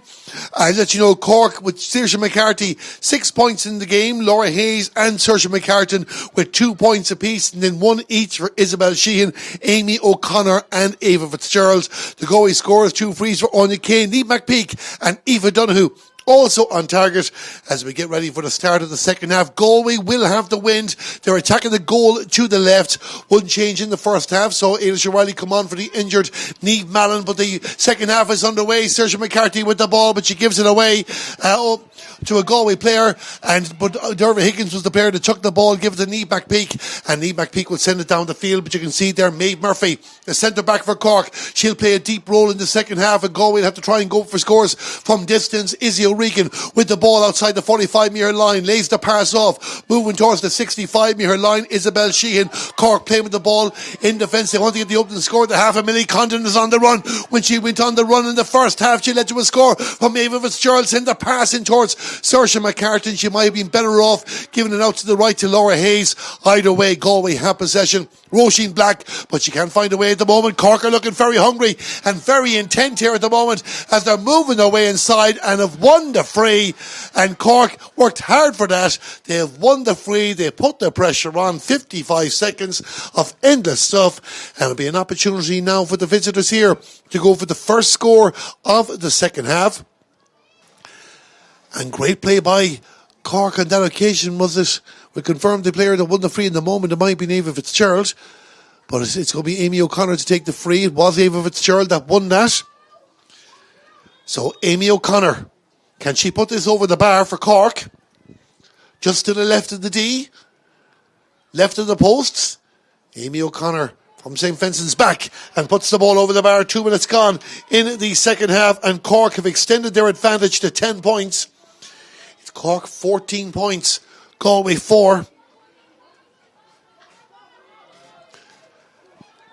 I'll let you know Cork with Saoirse McCarthy 6 points in the game, Laura Hayes and Saoirse McCartan with 2 points apiece, and then one each for Isabel Sheehan, Amy O'Connor and Ava Fitzgerald. The Galway scorers, 2 frees for Anya Kane, Niamh McPeak and Aoife Donoghue also on target as we get ready for the start of the second half. Galway will have the wind. They're attacking the goal to the left. One change in the first half, so Ailish O'Reilly come on for the injured Niamh Mallon, but the second half is underway. Saoirse McCarthy with the ball, but she gives it away to a Galway player, but Derva Higgins was the player that took the ball, give it to Niamh McPeak, and Niamh McPeak will send it down the field, but you can see there Maeve Murphy, the centre back for Cork. She'll play a deep role in the second half, and Galway will have to try and go for scores from distance. Izzy O'Regan with the ball outside the 45-metre line, lays the pass off, moving towards the 65-metre line. Isabel Sheehan, Cork playing with the ball in defence. They want to get the opening score. The half of Millie Condon is on the run. When she went on the run in the first half, she led to a score from Ava Fitzgerald, sent the pass in towards Saoirse McCartan. She might have been better off giving it out to the right to Laura Hayes. Either way, Galway have possession. Roisin Black, but she can't find a way at the moment. Cork are looking very hungry and very intent here at the moment as they're moving their way inside and have won the free, and Cork worked hard for that. They have won the free. They put the pressure on. 55 seconds of endless stuff, and it'll be an opportunity now for the visitors here to go for the first score of the second half. And great play by Cork on that occasion, was it? We confirmed the player that won the free in the moment. It might be Ava Fitzgerald, but it's going to be Amy O'Connor to take the free. It was Ava Fitzgerald that won that. So Amy O'Connor, can she put this over the bar for Cork? Just to the left of the D, left of the posts. Amy O'Connor from St. Vincent's back and puts the ball over the bar. 2 minutes gone in the second half, and Cork have extended their advantage to 10 points. It's Cork 14 points, Galway 4.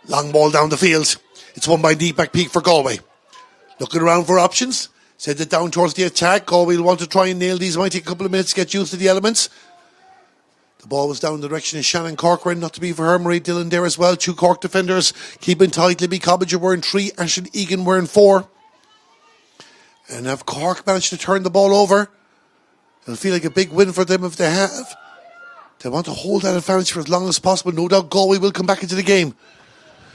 Long ball down the field. It's won by Niamh McPeak for Galway. Looking around for options. Send it down towards the attack. Galway will want to try and nail these. Might take a couple of minutes to get used to the elements. The ball was down the direction of Shannon Corcoran. Not to be for her. Marie Dillon there as well. 2 Cork defenders keeping tight. Libby Cobbinger wearing 3. Ashley Egan wearing 4. And have Cork managed to turn the ball over? It'll feel like a big win for them if they have. They want to hold that advantage for as long as possible. No doubt Galway will come back into the game.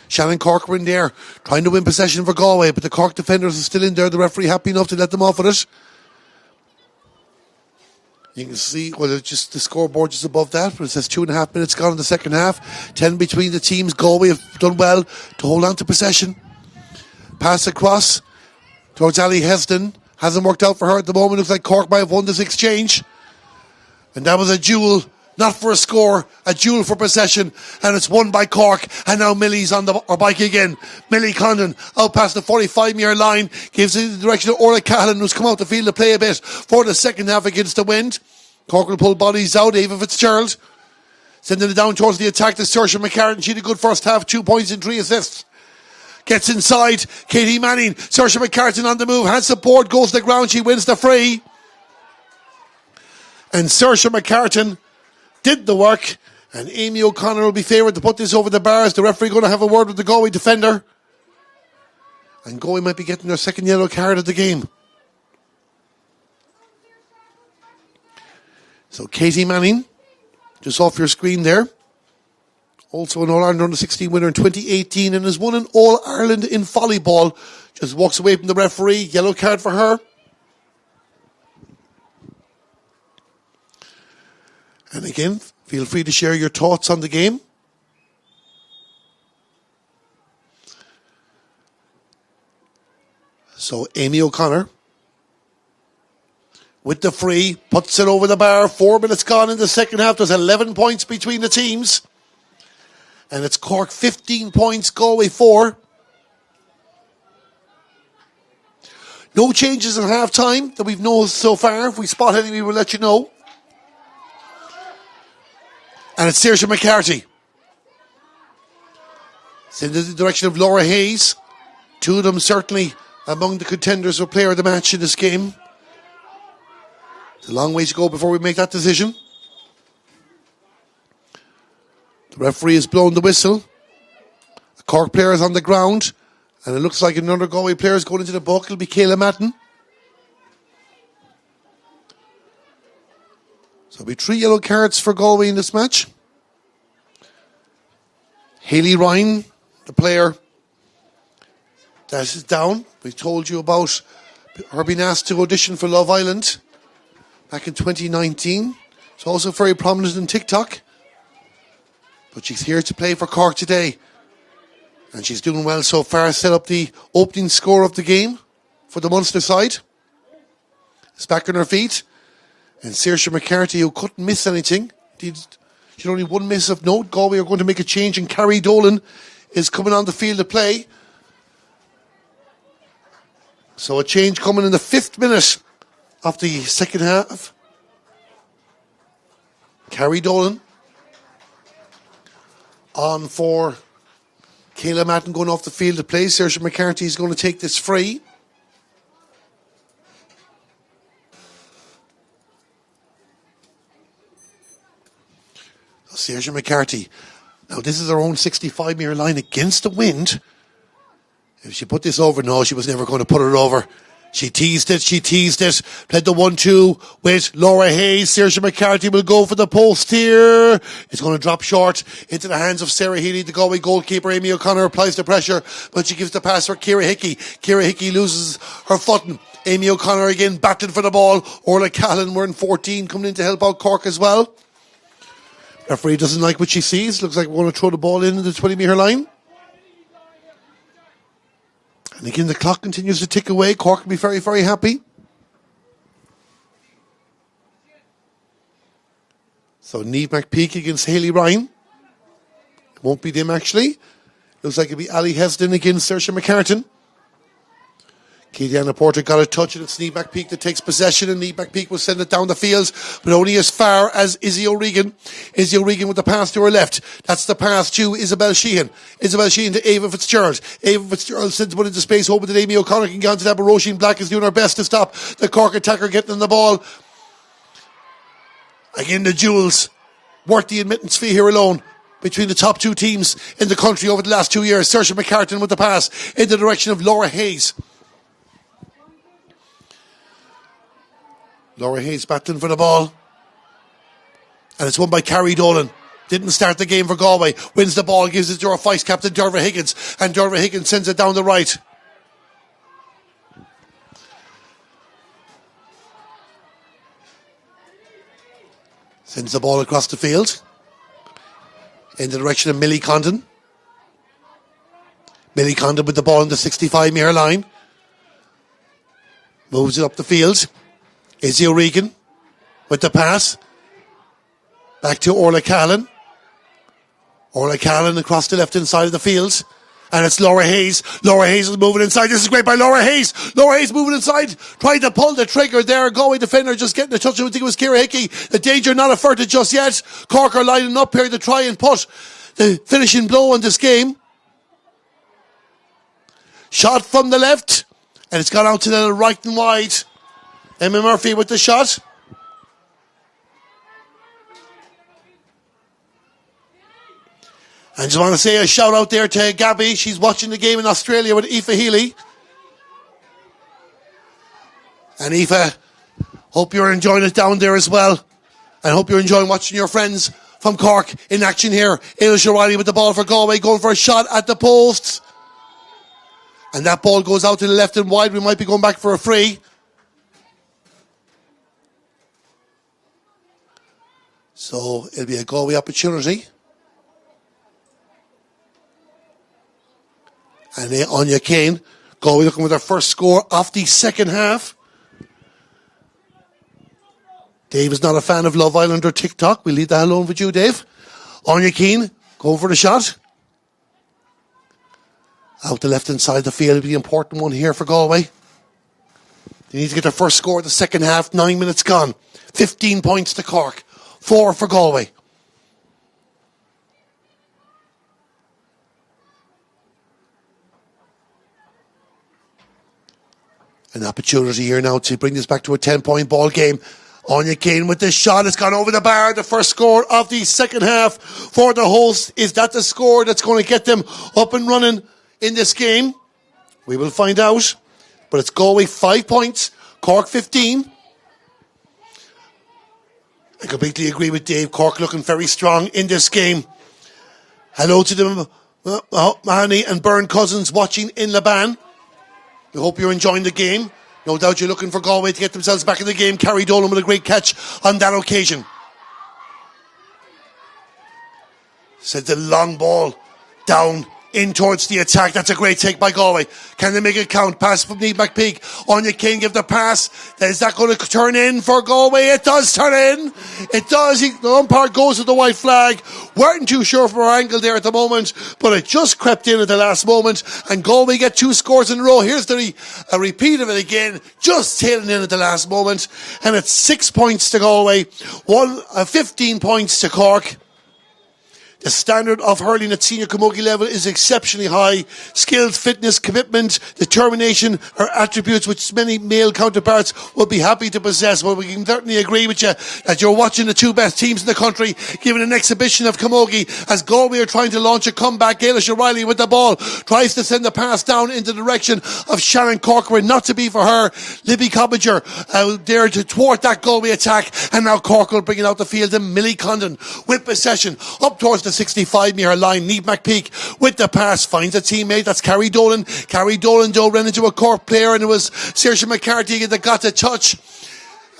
Shannon Corcoran there, trying to win possession for Galway, but the Cork defenders are still in there. The referee happy enough to let them off with it. You can see, well, it's just the scoreboard just above that, but it says 2.5 minutes gone in the second half. 10 between the teams. Galway have done well to hold on to possession. Pass across towards Ali Heston. Hasn't worked out for her at the moment. Looks like Cork might have won this exchange. And that was a duel, not for a score, a duel for possession, and it's won by Cork. And now Millie's on the bike again. Millie Condon out past the 45-metre line, gives it in the direction of Orla Cahallan, who's come out the field to play a bit for the second half against the wind. Cork will pull bodies out. Ava Fitzgerald sending it down towards the attack to Saoirse McCartan. She had a good first half, 2 points and 3 assists. Gets inside, Katie Manning. Saoirse McCartan on the move, has support, goes to the ground, she wins the free. And Saoirse McCartan did the work, and Amy O'Connor will be favoured to put this over the bars. The referee going to have a word with the Galway defender, and Galway might be getting their second yellow card of the game. So Katie Manning, just off your screen there, also an All-Ireland Under-16 winner in 2018, and has won an All-Ireland in volleyball. Just walks away from the referee. Yellow card for her. And again, feel free to share your thoughts on the game. So Amy O'Connor with the free, puts it over the bar. 4 minutes gone in the second half. There's 11 points between the teams. And it's Cork 15 points, Galway 4. No changes in half-time that we've noticed so far. If we spot any, we will let you know. And it's Saoirse McCarthy. It's in the direction of Laura Hayes. Two of them certainly among the contenders for player of the match in this game. It's a long way to go before we make that decision. The referee has blown the whistle. A Cork player is on the ground. And it looks like another Galway player is going into the book. It'll be Kayla Madden. So it'll be 3 yellow cards for Galway in this match. Hayley Ryan, the player that is down. We told you about her being asked to audition for Love Island back in 2019. She's also very prominent on TikTok. But she's here to play for Cork today. And she's doing well so far. Set up the opening score of the game for the Munster side. It's back on her feet. And Saoirse McCarthy, who couldn't miss anything. She had only one miss of note. Galway are going to make a change, and Carrie Dolan is coming on the field to play. So a change coming in the 5th minute of the second half. Carrie Dolan on for Kayla Madden going off the field to play. Saoirse McCarthy is going to take this free. Saoirse McCarthy. Now this is her own 65-metre line against the wind. If she put this over, no, she was never going to put it over. She teased it. Played the 1-2 with Laura Hayes. Saoirse McCarthy will go for the post here. It's going to drop short into the hands of Sarah Healy, the Galway goalkeeper. Amy O'Connor applies the pressure, but she gives the pass for Ciara Hickey. Ciara Hickey loses her footing. Amy O'Connor again battling for the ball. Orla Callan, wearing 14, coming in to help out Cork as well. Referee doesn't like what she sees. Looks like we're going to throw the ball in the 20-metre line. And again, the clock continues to tick away. Cork will be very, very happy. So Niamh McPeak against Hayley Ryan. It won't be them, actually. Looks like it'll be Ali Hesden against Saoirse McCartan. Keeliana Porter got a touch, and it's Niamh McPeak that takes possession, and Niamh McPeak will send it down the field, but only as far as Izzy O'Regan. Izzy O'Regan with the pass to her left. That's the pass to Isabel Sheehan. Isabel Sheehan to Ava Fitzgerald. Ava Fitzgerald sends one into space, hoping that Amy O'Connor can get onto that, but Roisin Black is doing her best to stop the Cork attacker getting on the ball. Again, the duels worth the admittance fee here alone between the top two teams in the country over the last 2 years. Saoirse McCartan with the pass in the direction of Laura Hayes. Laura Hayes battling for the ball. And it's won by Carrie Dolan. Didn't start the game for Galway. Wins the ball, gives it to our vice captain, Derva Higgins. And Derva Higgins sends it down the right. Sends the ball across the field. In the direction of Millie Condon. Millie Condon with the ball on the 65-metre line. Moves it up the field. Izzy O'Regan with the pass. Back to Orla Callan. Orla Callan across the left-hand side of the field. And it's Laura Hayes. Laura Hayes is moving inside. This is great by Laura Hayes. Laura Hayes moving inside. Trying to pull the trigger there. Galway defender just getting a touch. I think it was Ciara Hickey. The danger not averted just yet. Cork are lining up here to try and put the finishing blow on this game. Shot from the left. And it's gone out to the right and wide. Emma Murphy with the shot. And just want to say a shout out there to Gabby. She's watching the game in Australia with Aoife Healy. And Aoife, hope you're enjoying it down there as well. And hope you're enjoying watching your friends from Cork in action here. Ailish O'Reilly with the ball for Galway, going for a shot at the post. And that ball goes out to the left and wide. We might be going back for a free. So it'll be a Galway opportunity. And Anya Kane, Galway looking with their first score off the second half. Dave is not a fan of Love Island or TikTok. We'll leave that alone with you, Dave. Anya Kane, going for the shot. Out the left-hand side of the field will be the important one here for Galway. They need to get their first score of the second half. 9 minutes gone. 15 points to Cork. 4 for Galway. An opportunity here now to bring this back to a 10-point ball game. Anya Kane with the shot. It's gone over the bar. The first score of the second half for the host. Is that the score that's going to get them up and running in this game? We will find out. But it's Galway 5 points. Cork 15. I completely agree with Dave. Cork looking very strong in this game. Hello to them, Mahoney and Byrne Cousins watching in Laban. We hope you're enjoying the game. No doubt you're looking for Galway to get themselves back in the game. Carrie Dolan with a great catch on that occasion. Sent the long ball down in towards the attack. That's a great take by Galway. Can they make it count? Pass from Niamh McPeak. Anya Kane give the pass. Is that going to turn in for Galway? It does turn in. It does. The umpire goes with the white flag. Weren't too sure from our angle there at the moment, but it just crept in at the last moment, and Galway get 2 scores in a row. Here's a repeat of it again, just tailing in at the last moment, and it's 6 points to Galway, 15 points to Cork. The standard of hurling at senior camogie level is exceptionally high. Skills, fitness, commitment, determination are attributes which many male counterparts would be happy to possess. Well, we can certainly agree with you that you're watching the 2 best teams in the country giving an exhibition of camogie as Galway are trying to launch a comeback. Ailish O'Reilly with the ball tries to send the pass down into the direction of Shannon Corcoran. Not to be for her. Libby Cobbinger there to thwart that Galway attack, and now Cork will bring it out the field, and Millie Condon with possession up towards the 65-metre line. Niamh McPeak with the pass finds a teammate. That's Carrie Dolan. Carrie Dolan though ran into a Cork player, and it was Saoirse McCarthy that got the touch,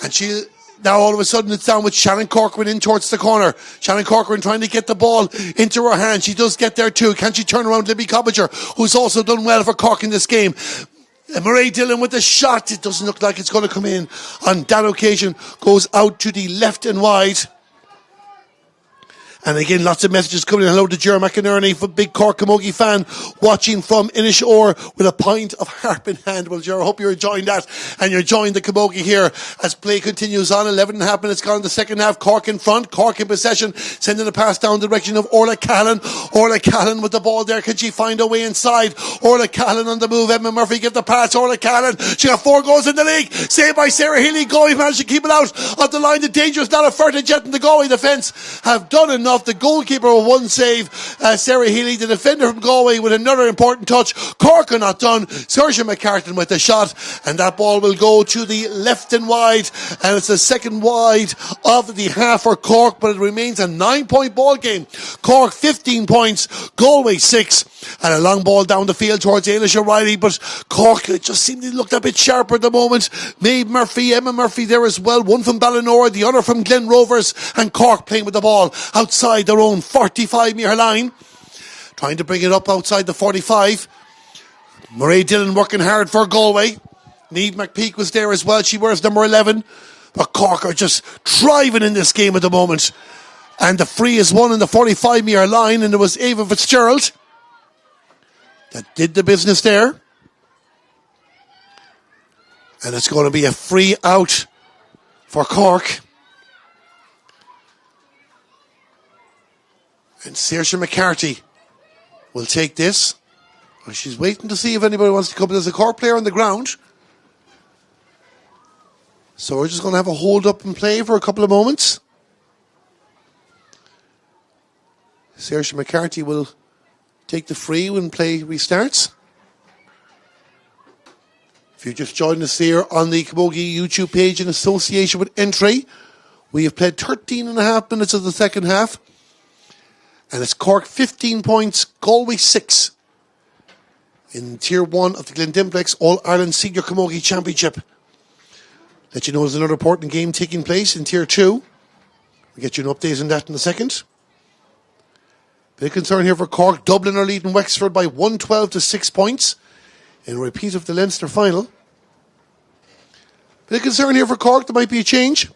and she now all of a sudden it's down with Shannon Corcoran in towards the corner. Shannon Corcoran trying to get the ball into her hand. She does get there too. Can she turn around Libby Cobbinger, who's also done well for Cork in this game? Murray Dillon with the shot. It doesn't look like it's going to come in on that occasion. Goes out to the left and wide. And again, lots of messages coming in. Hello to Ger McInerney, a big Cork camogie fan, watching from Inishore with a pint of harp in hand. Well, Ger, I hope you're enjoying that, and you're enjoying the camogie here as play continues on. 11.5 minutes gone in the second half. Cork in front, Cork in possession, sending a pass down the direction of Orla Callan. Orla Callan with the ball there. Can she find a way inside? Orla Callan on the move. Emma Murphy give the pass. Orla Callan. She got 4 goals in the league. Saved by Sarah Healy. Galway managed to keep it out of the line. The danger is not averted yet, and the Galway defence have done enough. The goalkeeper with 1 save, Sarah Healy. The defender from Galway with another important touch. Cork are not done. Saoirse McCartan with the shot, and that ball will go to the left and wide, and it's the second wide of the half for Cork, but it remains a 9-point ball game. Cork 15 points, Galway 6, and a long ball down the field towards Ailish O'Reilly, but Cork just seemed to look a bit sharper at the moment. Maeve Murphy, Emma Murphy there as well, one from Ballinaura, the other from Glen Rovers, and Cork playing with the ball outside their own 45-metre line, trying to bring it up outside the 45. Murray Dillon working hard for Galway. Niamh McPeak was there as well. She wears number 11. But Cork are just thriving in this game at the moment. And the free is won in the 45-metre line, and it was Ava Fitzgerald that did the business there. And it's going to be a free out for Cork. And Saoirse McCarthy will take this. Well, she's waiting to see if anybody wants to come. There's a Cork player on the ground. So we're just going to have a hold up and play for a couple of moments. Saoirse McCarthy will take the free when play restarts. If you're just joining us here on the Camogie YouTube page in association with Entry, we have played 13.5 minutes of the second half. And it's Cork 15 points, Galway 6 in Tier 1 of the Glen Dimplex All-Ireland Senior Camogie Championship. Let you know there's another important game taking place in Tier 2. We'll get you an update on that in a second. Big concern here for Cork. Dublin are leading Wexford by 112 to 6 points in a repeat of the Leinster final. Big concern here for Cork. There might be a change.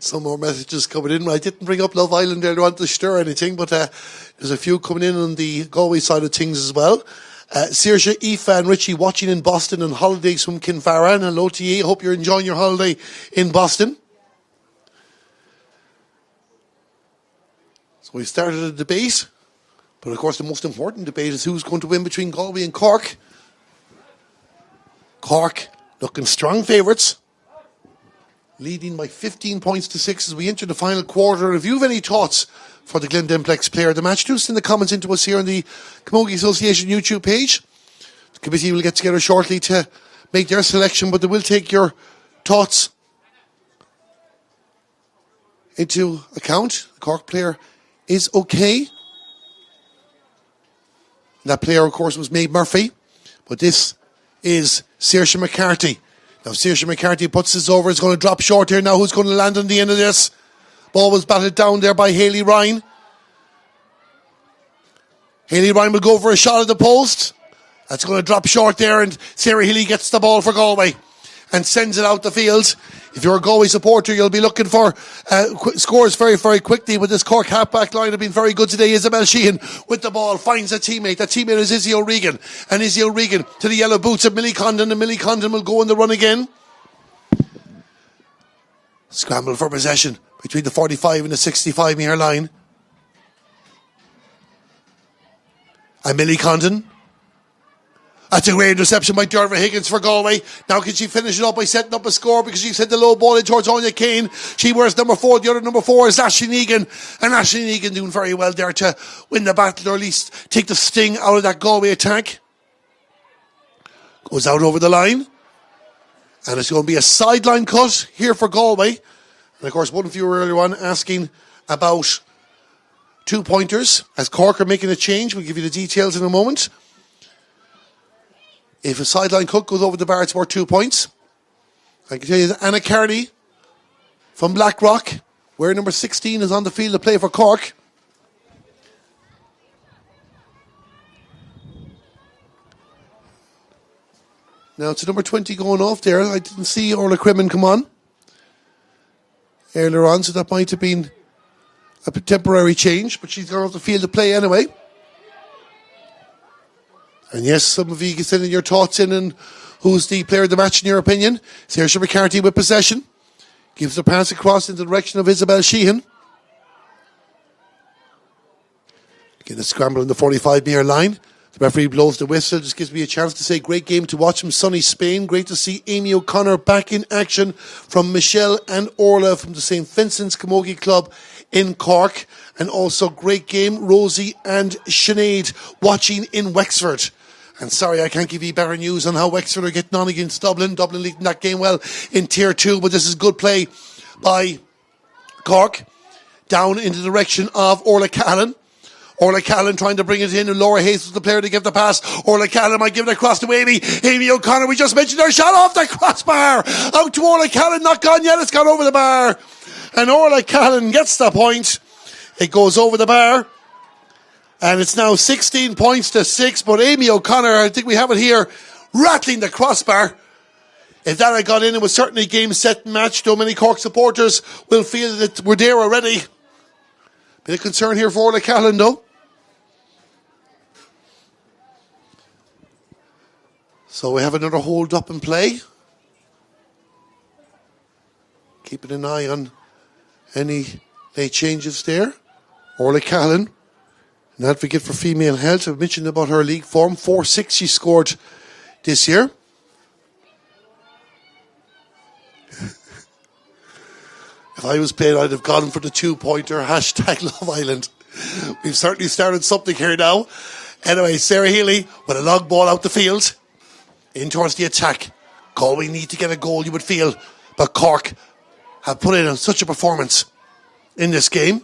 Some more messages coming in. I didn't bring up Love Island earlier on to stir anything, but there's a few coming in on the Galway side of things as well. Saoirse, Aoife and Richie watching in Boston on holidays from Kinfarran. Hello to you. Hope you're enjoying your holiday in Boston. So we started a debate, but of course the most important debate is who's going to win between Galway and Cork. Cork looking strong favourites, leading by 15 points to 6 as we enter the final quarter. If you have any thoughts for the Glen Dimplex player of the match, do send the comments into us here on the Camogie Association YouTube page. The committee will get together shortly to make their selection, but they will take your thoughts into account. The Cork player is okay. That player, of course, was Maeve Murphy, but this is Saoirse McCarthy. Now Saoirse McCarthy puts this over. It's going to drop short here now. Who's going to land on the end of this? Ball was batted down there by Hayley Ryan. Hayley Ryan will go for a shot at the post. That's going to drop short there, and Sarah Healy gets the ball for Galway and sends it out the field. If you're a Galway supporter, you'll be looking for scores very, very quickly. With this Cork halfback line have been very good today. Isabel Sheehan with the ball finds a teammate. That teammate is Izzy O'Regan. And Izzy O'Regan to the yellow boots of Millie Condon. And Millie Condon will go on the run again. Scramble for possession between the 45 and the 65 metre line. And Millie Condon. That's a great interception by Derva Higgins for Galway. Now can she finish it up by setting up a score because she sent the low ball in towards Anya Kane. She wears number 4. The other number 4 is Ashley Negan. And Ashley Negan doing very well there to win the battle, or at least take the sting out of that Galway attack. Goes out over the line. And it's going to be a sideline cut here for Galway. And of course, one of you were earlier on asking about 2-pointers. As Cork are making a change, we'll give you the details in a moment. If a sideline cut goes over the bar, it's worth 2 points. I can tell you that Anna Carney from Blackrock, where number 16 is on the field to play for Cork. Now it's number 20 going off there. I didn't see Orla Crimmon come on earlier on, so that might have been a temporary change, but she's gone off the field to play anyway. And yes, some of you can send in your thoughts in and who's the player of the match in your opinion. Saoirse McCarthy with possession. Gives the pass across in the direction of Isabel Sheehan. Again, a scramble in the 45 metre line. The referee blows the whistle. Just gives me a chance to say great game to watch from sunny Spain. Great to see Amy O'Connor back in action from Michelle and Orla from the St. Vincent's Camogie Club in Cork. And also great game, Rosie and Sinead watching in Wexford. And sorry, I can't give you better news on how Wexford are getting on against Dublin. Dublin leading that game well in Tier 2, but this is good play by Cork. Down in the direction of Orla Callan. Orla Callan trying to bring it in, and Laura Hayes was the player to give the pass. Orla Callan might give it across to Amy. Amy O'Connor, we just mentioned her shot off the crossbar. Out to Orla Callan, not gone yet, it's gone over the bar. And Orla Callan gets the point. It goes over the bar. And it's now 16 points to 6. But Amy O'Connor, I think we have it here, rattling the crossbar. If that had got in, it was certainly game, set and match. Though many Cork supporters will feel that we're there already. Bit of concern here for Orla Callan, though. So we have another hold up in play. Keeping an eye on any late changes there. Orla Callan, an advocate for female health. I've mentioned about her league form. 4-6 she scored this year. If I was playing, I'd have gone for the 2-pointer. Hashtag Love Island. We've certainly started something here now. Anyway, Sarah Healy with a long ball out the field. In towards the attack. Galway need to get a goal, you would feel. But Cork have put in such a performance in this game.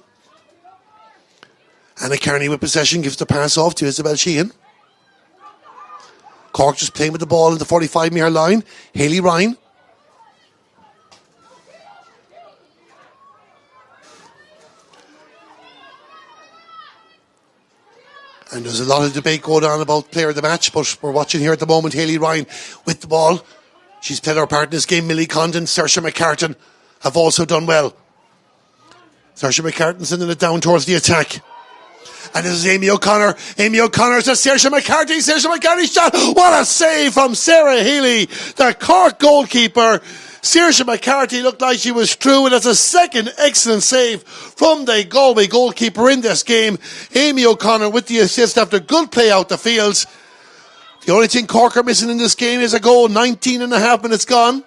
Anna Carney with possession gives the pass off to Isabel Sheehan. Cork just playing with the ball in the 45 metre line. Hayley Ryan. And there's a lot of debate going on about player of the match, but we're watching here at the moment Hayley Ryan with the ball. She's played her part in this game. Millie Condon, Saoirse McCartan have also done well. Saoirse McCartan sending it down towards the attack. And this is Amy O'Connor. Amy O'Connor to Saoirse McCarthy. Saoirse McCarthy's shot. What a save from Sarah Healy, the Cork goalkeeper. Saoirse McCarthy looked like she was through, and that's a second excellent save from the Galway goalkeeper in this game. Amy O'Connor with the assist after good play out the field. The only thing Cork are missing in this game is a goal. 19 and a half minutes gone.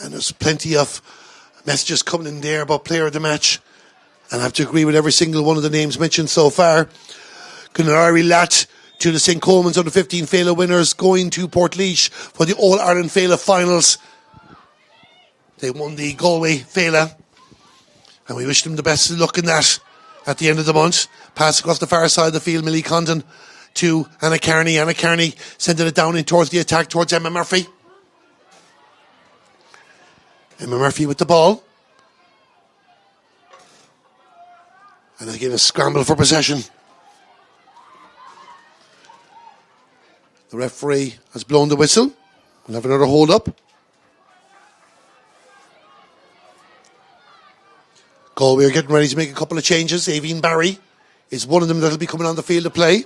And there's plenty of messages coming in there about player of the match. And I have to agree with every single one of the names mentioned so far. Gunari Lat to the St. Coleman's under 15 Féile winners, going to Portlaoise for the All-Ireland Féile finals. They won the Galway Féile, and we wish them the best of luck in that at the end of the month. Pass across the far side of the field, Millie Condon to Anna Carney. Anna Carney sending it down in towards the attack towards Emma Murphy. Emma Murphy with the ball. And again a scramble for possession. The referee has blown the whistle. We'll have another hold up. Galway are getting ready to make a couple of changes. Aveen Barry is one of them that will be coming on the field to play.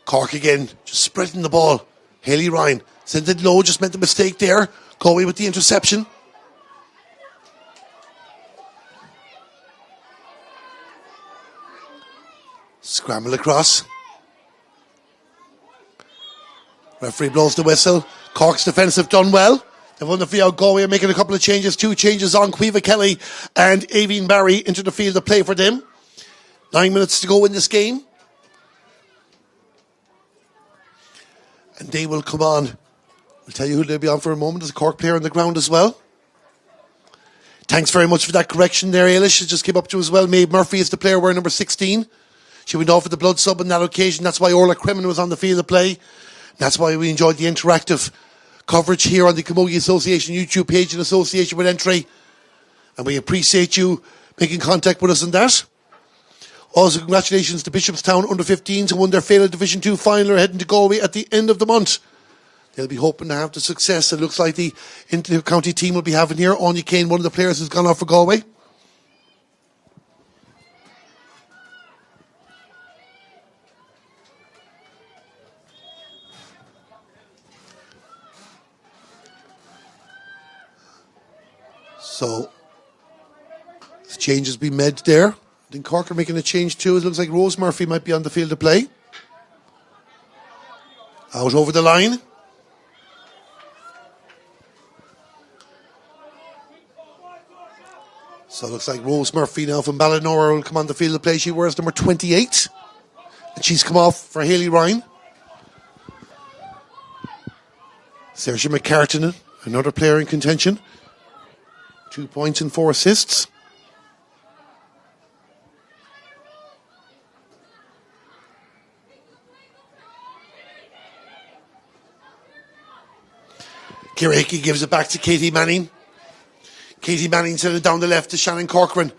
Cork again, just spreading the ball. Hayley Ryan sent it low, just made the mistake there. Galway with the interception. Scramble across. Referee blows the whistle. Cork's defence have done well. They've won the free out. Galway are making a couple of changes. 2 changes on. Quiva Kelly and Aveen Barry into the field to play for them. 9 minutes to go in this game. And they will come on. I'll tell you who they'll be on for a moment. There's a Cork player on the ground as well. Thanks very much for that correction there, Ailish. It just came up to as well. Maeve Murphy is the player wearing number 16. She went off with the blood sub on that occasion. That's why Orla Cremin was on the field of play. That's why we enjoyed the interactive coverage here on the Camogie Association YouTube page in association with Entry. And we appreciate you making contact with us on that. Also, congratulations to Bishopstown under-15s who won their Féile Division 2 final, heading to Galway at the end of the month. They'll be hoping to have the success it looks like the inter-county team will be having here. Anya Kane, one of the players who's gone off for Galway. So, the change has been made there. I think Cork are making a change too. It looks like Rose Murphy might be on the field to play. Out over the line. So it looks like Rose Murphy now from Ballinora will come on the field to play. She wears number 28. And she's come off for Hayley Ryan. Saoirse McCartan, another player in contention. 2 points and 4 assists. Ciara Hickey gives it back to Katie Manning. Katie Manning sent it down the left to Shannon Corcoran.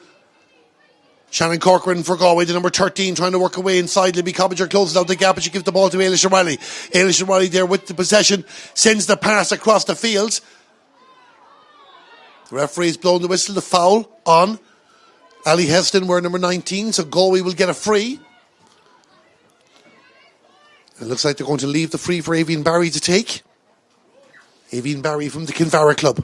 Shannon Corcoran for Galway, the number 13, trying to work away inside. Libby Cobbinger closes out the gap, but she gives the ball to Ailish O'Reilly. Ailish O'Reilly there with the possession, sends the pass across the field. The referee's blown the whistle, the foul on Ali Heston, wearing number 19, so Galway will get a free. It looks like they're going to leave the free for Aveen Barry to take. Aveen Barry from the Kinvara club.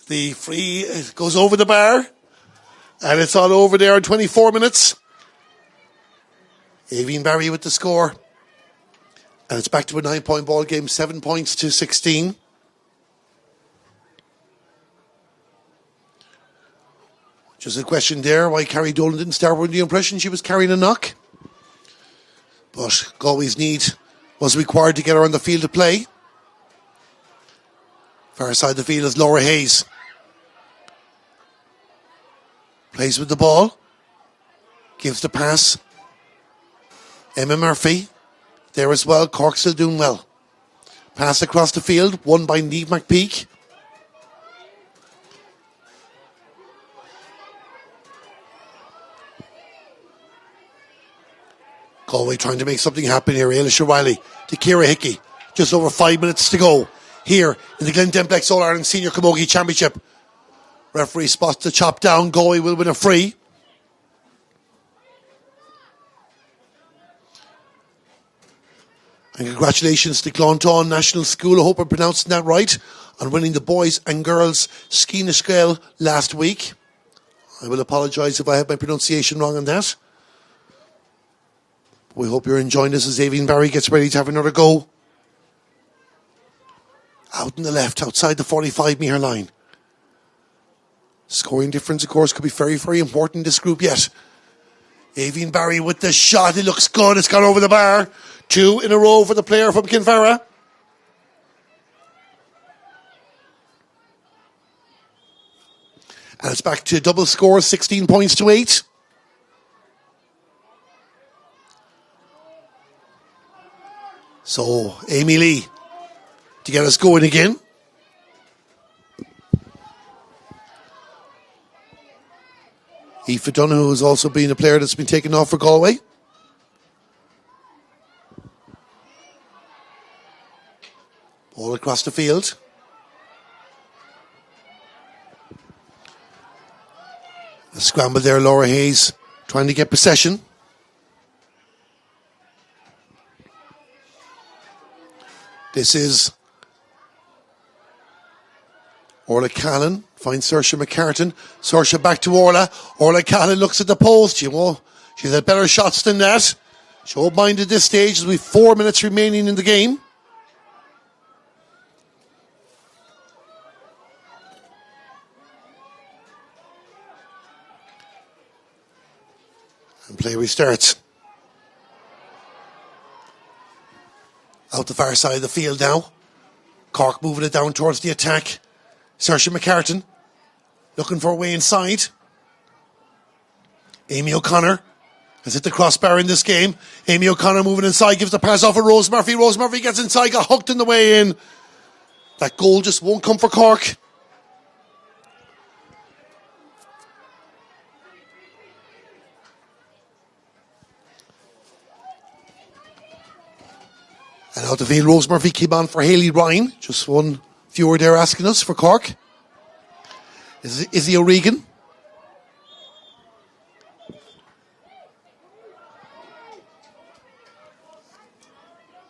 The free goes over the bar. And it's all over there in 24 minutes. Aveen Barry with the score. And it's back to a 9-point ball game. 7 points to 16. Just a question there why Carrie Dolan didn't start with the impression she was carrying a knock. But Galway's need was required to get her on the field to play. Far side of the field is Laura Hayes. Plays with the ball. Gives the pass. Emma Murphy. there as well. Cork still doing well. Pass across the field, won by Niamh McPeak. Galway trying to make something happen here. Ailish O'Reilly to Ciara Hickey. Just over 5 minutes to go here in the Glen Dimplex All-Ireland Senior Camogie Championship. Referee spots the chop down. Galway will win a free. And congratulations to Clontaun National School, I hope I'm pronouncing that right, on winning the boys and girls ski na scale last week. I will apologise if I have my pronunciation wrong on that. We hope you're enjoying this as Aoibhinn Barry gets ready to have another go. Out in the left, outside the 45-metre line. Scoring difference, of course, could be very, very important in this group yet. Aoibhinn Barry with the shot. It looks good. It's gone over the bar. 2 in a row for the player from Kinvara. And it's back to double score, 16 points to 8. So, Amy Lee to get us going again. Aoife Donoghue has also been a player that's been taken off for Galway. Ball across the field. The scramble there, Laura Hayes trying to get possession. This is Orla Callan finds Saoirse McCartan. Saoirse back to Orla. Orla Callan looks at the post. She's had better shots than that. She won't mind at this stage as we've 4 minutes remaining in the game. And play restarts. Out the far side of the field now. Cork moving it down towards the attack. Saoirse McCartan looking for a way inside. Amy O'Connor has hit the crossbar in this game. Amy O'Connor moving inside, gives the pass off of Rose Murphy. Rose Murphy gets inside, got hooked in the way in. That goal just won't come for Cork. And out the field, Rose Murphy came on for Hayley Ryan. Just one viewer there asking us for Cork. Izzy O'Regan.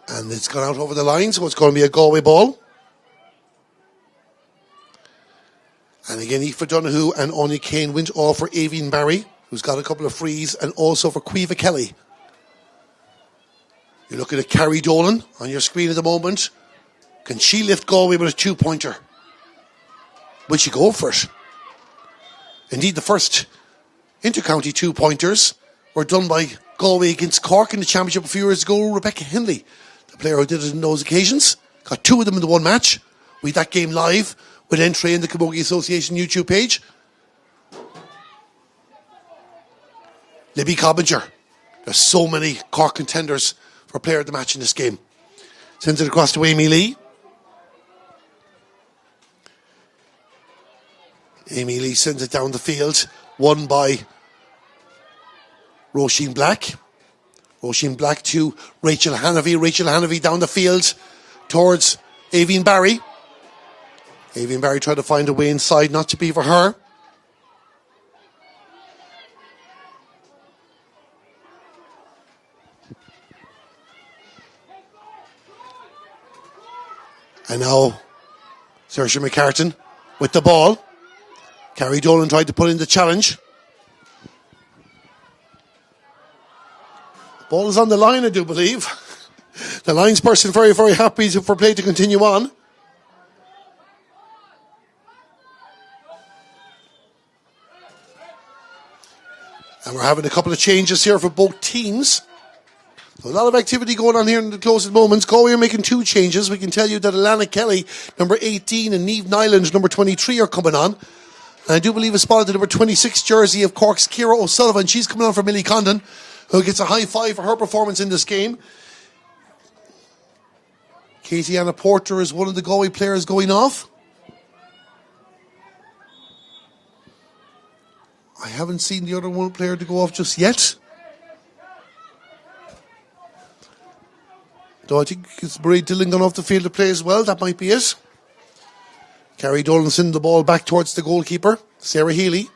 And it's gone out over the line, so it's going to be a Galway ball. And again, Aoife Donoghue and Anya Kane went all for Aoibhinn Barry, who's got a couple of frees, and also for Caoimhe Kelly. You're looking at Carrie Dolan on your screen at the moment. Can she lift Galway with a 2-pointer? Will she go for it? Indeed, the first inter-county 2-pointers were done by Galway against Cork in the championship a few years ago. Rebecca Henley, the player who did it in those occasions, got 2 of them in the one match. We had that game live with entry in the Camogie Association YouTube page. Libby Cobbinger. There's so many Cork contenders for player of the match in this game. Sends it across to Amy Lee. Amy Lee sends it down the field. Won by Roisin Black. Roisin Black to Rachel Hanavy. Rachel Hanavy down the field towards Aoibhinn Barry. Aoibhinn Barry tried to find a way inside, not to be for her. And now Saoirse McCartan with the ball. Carrie Dolan tried to put in the challenge. The ball is on the line, I do believe. The linesperson very, very happy for play to continue on. And we're having a couple of changes here for both teams. A lot of activity going on here in the closest moments. Galway are making 2 changes. We can tell you that Alana Kelly, number 18, and Niamh Nyland, number 23, are coming on. And I do believe a spotted the number 26 jersey of Cork's Ciara O'Sullivan. She's coming on for Millie Condon, who gets a high five for her performance in this game. Katie Anna Porter is one of the Galway players going off. I haven't seen the other one player to go off just yet. Though I think it's Marie Dillon gone off the field to play as well. That might be it. Carrie Dolan sending the ball back towards the goalkeeper, Sarah Healy.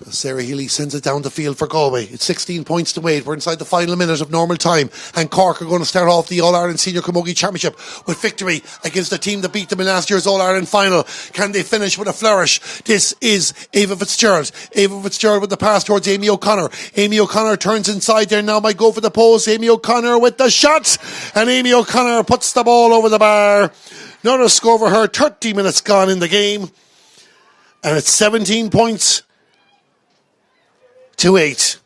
Sarah Healy sends it down the field for Galway. It's 16 points to 8. We're inside the final minute of normal time. And Cork are going to start off the All-Ireland Senior Camogie Championship with victory against the team that beat them in last year's All-Ireland final. Can they finish with a flourish? This is Ava Fitzgerald. Ava Fitzgerald with the pass towards Amy O'Connor. Amy O'Connor turns inside there now, might go for the post. Amy O'Connor with the shot. And Amy O'Connor puts the ball over the bar. Another score for her. 30 minutes gone in the game. And it's 17 points to 8.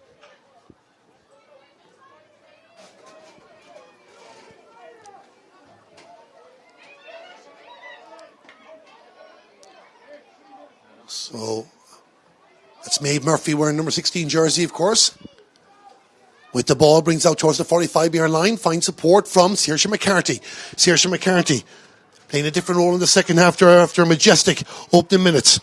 So that's Maeve Murphy wearing number 16 jersey, of course. With the ball, brings out towards the 45-yard line, finds support from Saoirse McCarthy. Saoirse McCarthy playing a different role in the second half after a majestic opening minutes.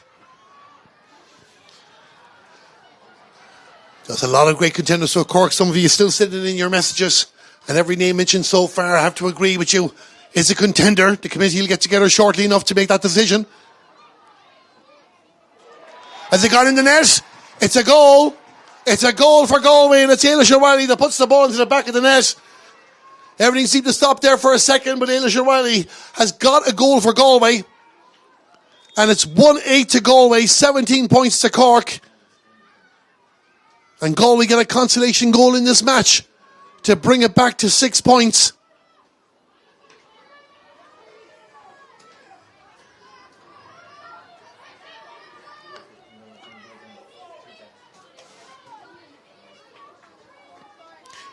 There's a lot of great contenders for Cork. Some of you still sitting in your messages, and every name mentioned so far, I have to agree with you, is a contender. The committee will get together shortly enough to make that decision. Has it gone in the net? It's a goal. It's a goal for Galway, and it's Ailish O'Reilly that puts the ball into the back of the net. Everything seemed to stop there for a second, but Ailish O'Reilly has got a goal for Galway. And it's 1-8 to Galway, 17 points to Cork. And Galway get a consolation goal in this match to bring it back to 6 points.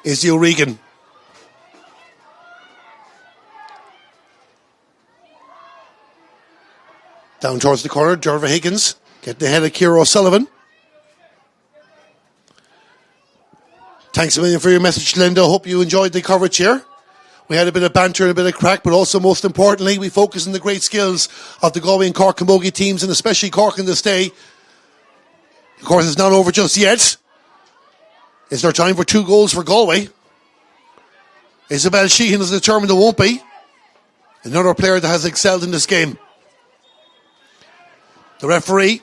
Izzy O'Regan. Down towards the corner, Derva Higgins getting ahead of Ciara O'Sullivan. Thanks a million for your message, Linda. Hope you enjoyed the coverage here. We had a bit of banter and a bit of crack, but also, most importantly, we focus on the great skills of the Galway and Cork Camogie teams, and especially Cork in this day. Of course, it's not over just yet. Is there time for 2 goals for Galway? Isabel Sheehan is determined there won't be. Another player that has excelled in this game. The referee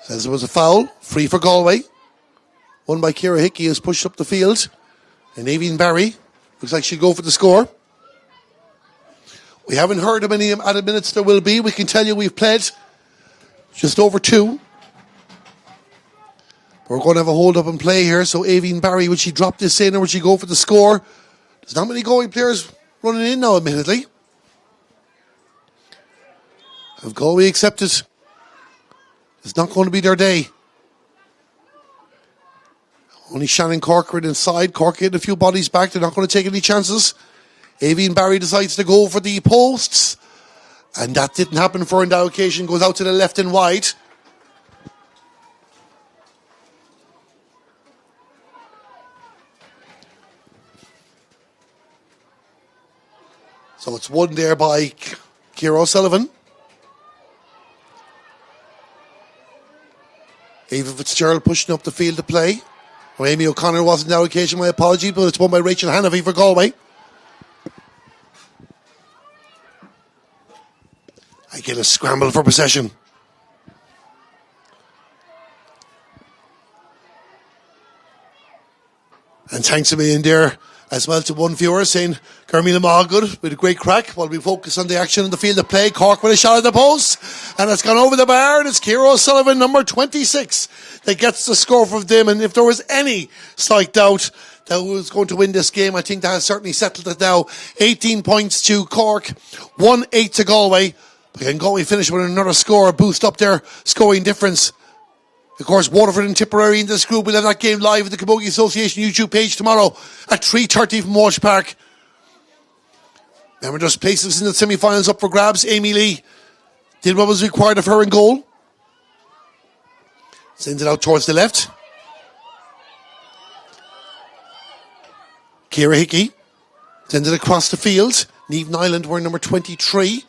says it was a foul, free for Galway. Won by Ciara Hickey is pushed up the field. And Aoibhinn Barry looks like she'll go for the score. We haven't heard how many added minutes there will be. We can tell you we've played just over 2. We're going to have a hold up and play here. So Aoibhinn Barry, would she drop this in or would she go for the score? There's not many Galway players running in now, admittedly. Have Galway accepted? It's not going to be their day. Only Shannon Corcoran inside. Cork getting a few bodies back. They're not going to take any chances. Aoibhinn Barry decides to go for the posts. And that didn't happen for her on that occasion. Goes out to the left and wide. So it's won there by Ciara O'Sullivan. Ava Fitzgerald pushing up the field to play. Well, Amy O'Connor wasn't on that occasion, my apology, but it's won by Rachel Hanafy for Galway. I get a scramble for possession. And thanks a million there as well to one viewer saying, Carmela Mahagood with a great crack while we focus on the action in the field of play. Cork with a shot at the post, and it's gone over the bar, and it's Ciara O'Sullivan, number 26, that gets the score from them. And if there was any slight doubt that was going to win this game, I think that has certainly settled it now. 18 points to Cork, 1-8 to Galway. But can Galway finish with another score, boost up their scoring difference? Of course, Waterford and Tipperary in this group. We'll have that game live at the Camogie Association YouTube page tomorrow at 3:30 from Walsh Park. Remember, there's places in the semi-finals up for grabs. Amy Lee did what was required of her in goal. Sends it out towards the left. Ciara Hickey sends it across the field. Niamh Nyland wearing number 23.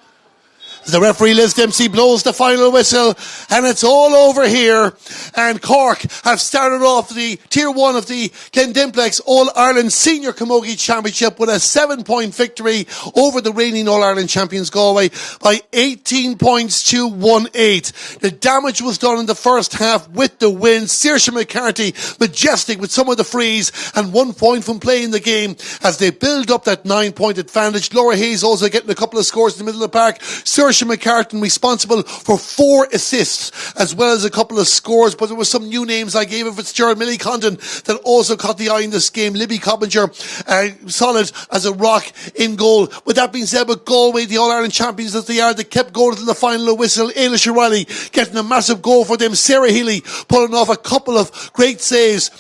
The referee, Liz Dempsey, blows the final whistle, and it's all over here. And Cork have started off the Tier 1 of the Glen Dimplex All-Ireland Senior Camogie Championship with a 7-point victory over the reigning All-Ireland champions Galway by 18 points to 1-8. The damage was done in the first half with the win. Saoirse McCarthy majestic with some of the frees and 1 point from play in the game as they build up that 9-point advantage. Laura Hayes also getting a couple of scores in the middle of the park. Saoirse McCartan responsible for 4 assists as well as a couple of scores, but there were some new names like Ava Fitzgerald, Millie Condon that also caught the eye in this game. Libby Coppinger, solid as a rock in goal. With that being said, with Galway, the All-Ireland champions as they are, they kept going until the final whistle. Ailish O'Reilly getting a massive goal for them. Sarah Healy pulling off a couple of great saves.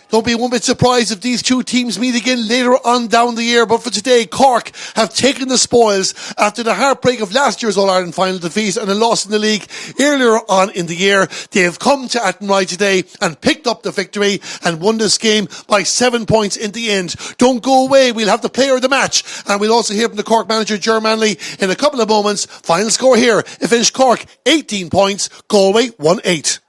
Don't be one bit surprised if these two teams meet again later on down the year. But for today, Cork have taken the spoils after the heartbreak of last year's All-Ireland final defeat and a loss in the league earlier on in the year. They have come to Athenry today and picked up the victory and won this game by 7 points in the end. Don't go away. We'll have the player of the match. And we'll also hear from the Cork manager, Ger Manley, in a couple of moments. Final score here. It finished Cork 18 points, Galway 1-8.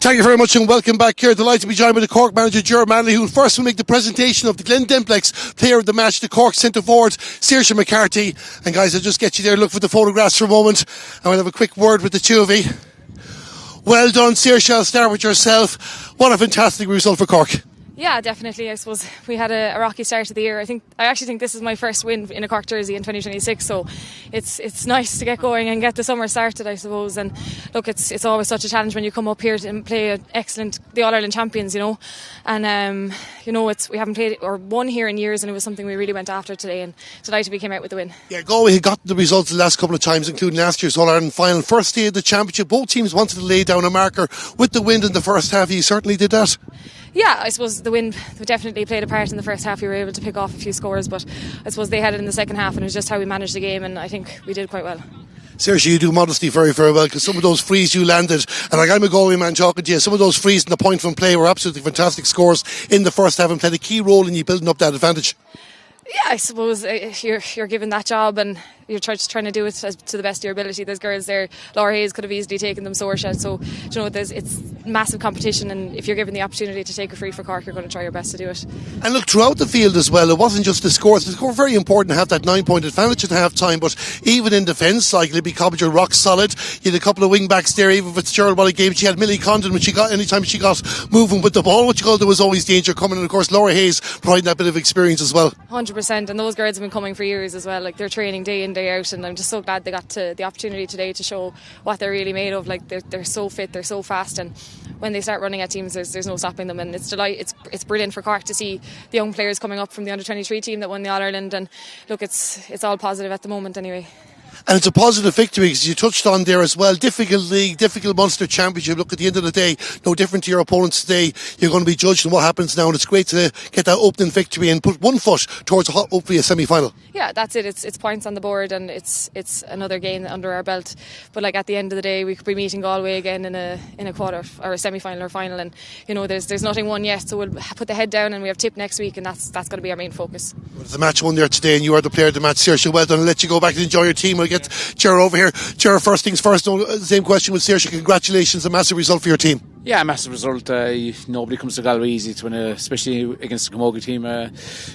Thank you very much and welcome back here. Delighted to be joined by the Cork manager, Ger Manley, who first will make the presentation of the Glen Dimplex player of the match, the Cork centre forward, Saoirse McCarthy. And guys, I'll just get you there, look for the photographs for a moment, and we'll have a quick word with the two of you. Well done, Saoirse. I'll start with yourself. What a fantastic result for Cork. Yeah, definitely. I suppose we had a rocky start of the year. I actually think this is my first win in a Cork jersey in 2026, so it's nice to get going and get the summer started, I suppose. And look, it's always such a challenge when you come up here and play the All-Ireland champions, you know. And we haven't played or won here in years, and it was something we really went after today, and delighted we came out with the win. Yeah, Galway had got the results the last couple of times, including last year's All-Ireland final. First day of the championship, both teams wanted to lay down a marker with the win in the first half. You certainly did that. Yeah, I suppose the win definitely played a part in the first half. We were able to pick off a few scores, but I suppose they had it in the second half, and it was just how we managed the game, and I think we did quite well. Seriously, you do modesty very, very well, because some of those frees you landed, and like I'm a Galway man talking to you, some of those frees in the point from play were absolutely fantastic scores in the first half and played a key role in you building up that advantage. Yeah, I suppose you're given that job, and you're trying to do it to the best of your ability. There's girls there. Laura Hayes could have easily taken them Sorsha. So it's massive competition, and if you're given the opportunity to take a free for Cork, you're going to try your best to do it. And look, throughout the field as well, it wasn't just the scores. The score was very important to have that 9-point advantage at half time, but even in defence, like Libby Cobbinger, rock solid. You had a couple of wing backs there. Eva Fitzgerald, what a game. She had Millie Condon when anytime she got moving with the ball, what you call, there was always danger coming. And of course Laura Hayes providing that bit of experience as well. 100%, and those girls have been coming for years as well. Like, they're training day in, day out, and I'm just so glad they got the opportunity today to show what they're really made of. Like, they're so fit, they're so fast, and when they start running at teams, there's no stopping them. And it's brilliant for Cork to see the young players coming up from the under-23 team that won the All-Ireland. And look, it's all positive at the moment anyway. And it's a positive victory, because you touched on there as well. Difficult league, difficult Munster Championship. Look, at the end of the day, no different to your opponents today. You're going to be judged on what happens now, and it's great to get that opening victory and put one foot towards hopefully a semi-final. Yeah, that's it. It's points on the board, and it's another game under our belt. But like, at the end of the day, we could be meeting Galway again in a quarter or a semi-final or final, and there's nothing won yet. So we'll put the head down, and we have Tip next week, and that's going to be our main focus. Well, the match won there today, and you are the player of the match, Saoirse. Well done. I'll let you go back and enjoy your team. We'll get Ger over here. Ger, first things first, same question with Saoirse. Congratulations, a massive result for your team. Yeah, massive result. Nobody comes to Galway easy to win, especially against the Camogie team.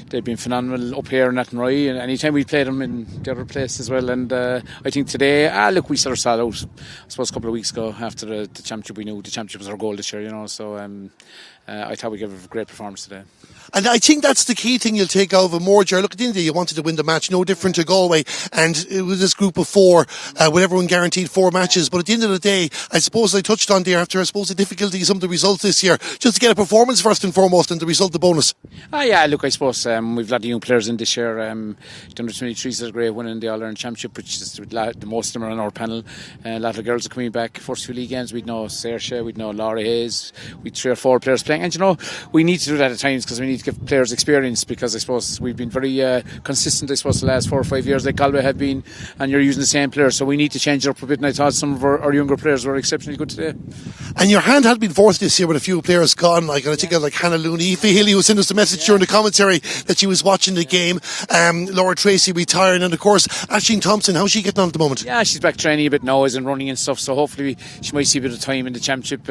They've been phenomenal up here in Athenry, and anytime we played them in the other place as well. And I think today, we set ourselves out. I suppose a couple of weeks ago after the championship, we knew the championship was our goal this year. So I thought we gave a great performance today. And I think that's the key thing you'll take out of it more, Ger. Look, at the end of the day, you wanted to win the match, no different to Galway, and it was this group of four, with everyone guaranteed 4 matches. But at the end of the day, I suppose I touched on there after, the difficulty of some of the results this year, just to get a performance first and foremost, and the result, the bonus. Look, I suppose we've a lot of young players in this year. The under-23s is a great winning the All-Ireland Championship, which is the most of them are on our panel. A lot of girls are coming back. First few league games, we'd know Saoirse, we'd know Laura Hayes, we'd 3 or 4 players playing. And we need to do that at times, because we need to give players experience, because I suppose we've been very consistent, the last 4 or 5 years, like Galway have been, and you're using the same players, so we need to change it up a bit. And I thought some of our younger players were exceptionally good today. And your hand had been forced this year with a few players gone, and I think of Hannah Looney, Aoife Healy, who sent us a message during the commentary that she was watching the game. Laura Tracy retiring, and of course Aisling Thompson, how's she getting on at the moment? Yeah, she's back training a bit now, and running and stuff, so hopefully she might see a bit of time in the championship.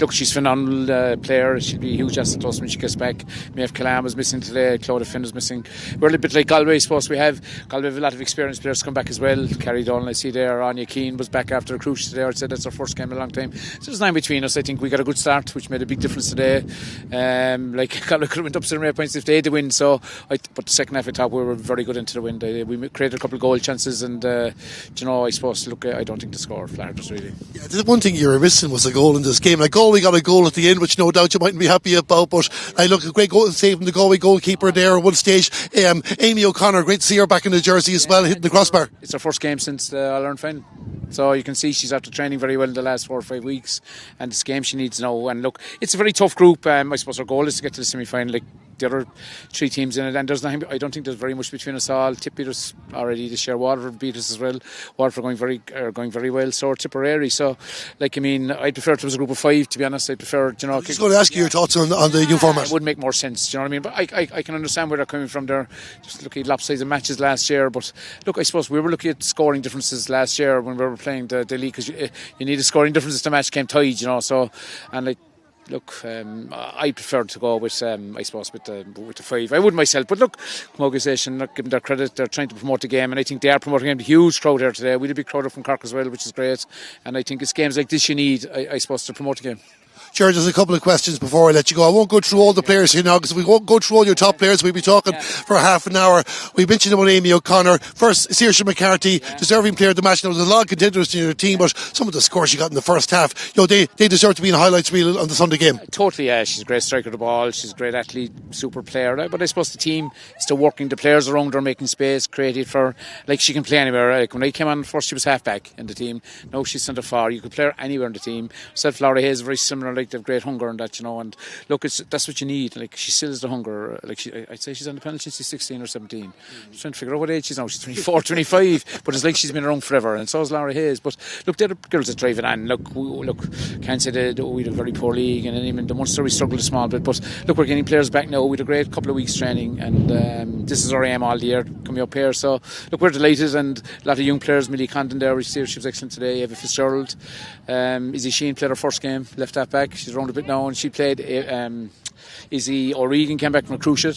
Look, she's a phenomenal player. She'll be a huge asset to us when she gets back. Maeve Callan was missing today, Claudia Finn was missing. We're a little bit like Galway, I suppose. Galway have a lot of experienced players come back as well. Carrie Dolan, I see there. Anya Keane was back after a cruise today. I said that's our first game in a long time. So there's 9 between us. I think we got a good start, which made a big difference today. Galway could have went up 7 points if they had the win. But the second half, I thought we were very good into the win. We created a couple of goal chances, and I suppose, I don't think the score flattered us really. Yeah, the one thing you were missing was a goal in this game. Like, Galway got a goal at the end, which no doubt you mightn't be happy about. But a great goal saving the Galway goalkeeper there at one stage. Amy O'Connor, great to see her back in the jersey as well, hitting the crossbar. It's her first game since the All-Ireland final. So you can see she's after training very well in the last 4 or 5 weeks, and this game she needs now. And look, it's a very tough group. I suppose our goal is to get to the semi-final. Like the other 3 teams in it, and there's nothing. I don't think there's very much between us all. Tip beat us already this year. Waterford beat us as well. Waterford going very well. So Tipperary. So I prefer it was a group of 5. To be honest, I prefer. I'm just going to ask you your thoughts on the new format. It would make more sense. Do you know what I mean? But I can understand where they're coming from there. Just looking at lopsided matches last year. But look, I suppose we were looking at scoring differences last year when we were playing the league, because you need a scoring differences. The match came tied. So and look, I prefer to go with, I suppose, with the 5. I would myself, but look, Camogie, not give them their credit. They're trying to promote the game, and I think they are promoting the game. A huge crowd here today. We had a big crowd from Cork as well, which is great. And I think it's games like this you need, I suppose, to promote the game. Sure, there's a couple of questions before I let you go. I won't go through all the players here now, because we won't go through all your top players. We'll be talking for half an hour. We mentioned about Amy O'Connor. First, Saoirse McCarthy, deserving player of the match. There was a lot of contenders in your team, but some of the scores she got in the first half, they deserve to be in the highlights reel on the Sunday game. Totally, yeah. She's a great striker of the ball. She's a great athlete, super player. But I suppose the team is still working. The players around her making space, creative for, she can play anywhere. Like when I came on first, she was half back in the team. Now she's centre forward. You could play her anywhere in the team. Laura Hayes is very similar. like they've great hunger and that, you know. And look, that's what you need. Like, she still has the hunger. Like, I'd say she's on the panel since she's 16 or 17. I'm trying to figure out what age she's now. She's 24, 25, but it's like she's been around forever. And so is Laura Hayes. But look, they're the girls that drive it on. Look, can't say that we had a very poor league, and even the Munster we struggled a small bit. But look, we're getting players back now. We had a great couple of weeks training, and this is our aim all year coming up here. So look, we're delighted, and a lot of young players. Millie Condon there, we see her, she was excellent today. Eva Fitzgerald, Izzy Sheen played her first game, left that back. She's around a bit now, and she played. Izzy O'Regan came back from a cruise ship.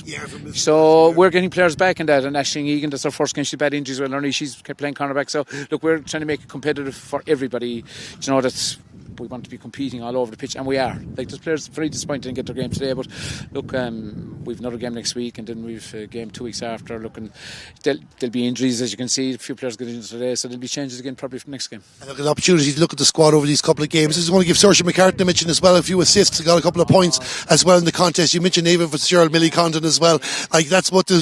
So we're getting players back in that, and Aisling Egan, that's her first game. She had bad injuries well, only she's kept playing cornerback. So look, we're trying to make it competitive for everybody. You know, that's we want to be competing all over the pitch, and we are. Like, there's players very disappointed in get their game today, but look, we've another game next week, and then we've a game 2 weeks after. Look, and there'll be injuries, as you can see. A few players get injured today, so there'll be changes again probably for next game. And look, an opportunity to look at the squad over these couple of games. I just want to give Saoirse McCartney a mention as well. A few assists, got a couple of points as well in the contest. You mentioned Eva Fitzgerald, Millie Condon as well. Like, that's what the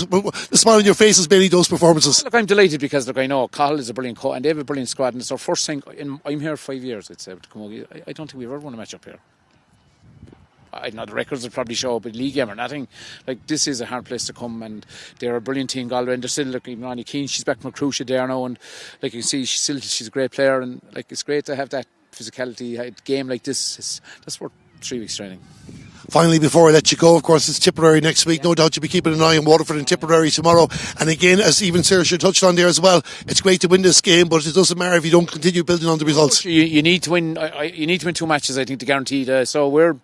smile on your face is, mainly those performances. Look, I'm delighted because look, I know Cahill is a brilliant coach, and they have a brilliant squad, and it's our first thing. I'm here 5 years, I'd say, with Camogie. I don't think we've ever won a match up here. I know the records will probably show up in league game or nothing. Like, this is a hard place to come, and they're a brilliant team, Galway, and they're still looking. Ronnie Keane, she's back from Crucia there now, and like you can see, she's a great player, and like, it's great to have that physicality. A game like this, that's worth 3 weeks training. Finally, before I let you go, of course, it's Tipperary next week. No doubt you'll be keeping an eye on Waterford and Tipperary tomorrow. And again, as even Saoirse touched on there as well, it's great to win this game, but it doesn't matter if you don't continue building on the results. You need to win. You need to win 2 matches, I think, to guarantee. So we'll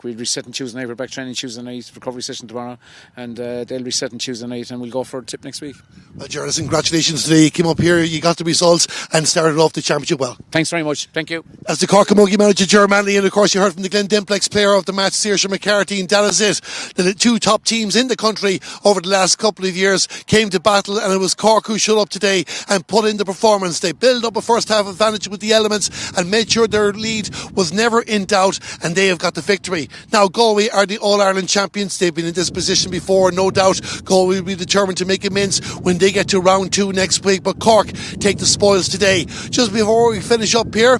reset on Tuesday night. We're back training Tuesday night, recovery session tomorrow, and they'll reset on Tuesday night, and we'll go for a tip next week. Well, Gerald, congratulations today. You came up here, you got the results, and started off the championship well. Thanks very much. Thank you. As the Cork Camogie manager, Gerard Manley, and of course you heard from the Glen Dimplex player of the match, Saoirse McCarthy, and that is it. The 2 top teams in the country over the last couple of years came to battle, and it was Cork who showed up today and put in the performance. They built up a first half advantage with the elements and made sure their lead was never in doubt, and they have got the victory. Now Galway are the All-Ireland champions. They've been in this position before, no doubt. Galway will be determined to make amends when they get to round 2 next week, but Cork take the spoils today. Just before we finish up here,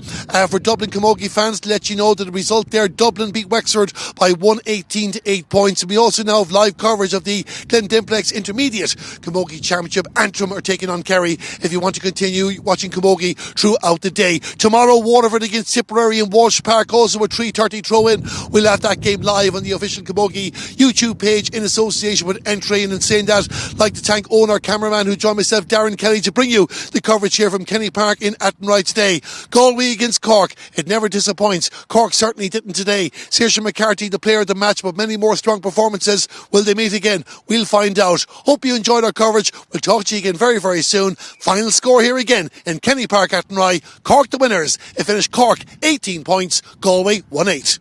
for Dublin Camogie fans, to let you know that the result there, Dublin beat Wexford by 118 to 8 points. And we also now have live coverage of the Glen Dimplex Intermediate Camogie Championship. Antrim are taking on Kerry if you want to continue watching Camogie throughout the day. Tomorrow, Waterford against Tipperary in Walsh Park, also a 3:30 throw-in. We'll have that game live on the official Camogie YouTube page in association with Entrain. And saying that, I'd like to thank Owen, our cameraman, who joined myself, Darren Kelly, to bring you the coverage here from Kenny Park in Athenry today. Galway against Cork, it never disappoints. Cork certainly didn't today. Saoirse McCarthy, the player of the match, but many more strong performances. Will they meet again? We'll find out. Hope you enjoyed our coverage. We'll talk to you again very, very soon. Final score here again in Kenny Park, Athenry. Cork the winners. It finished Cork 18 points, Galway 1-8.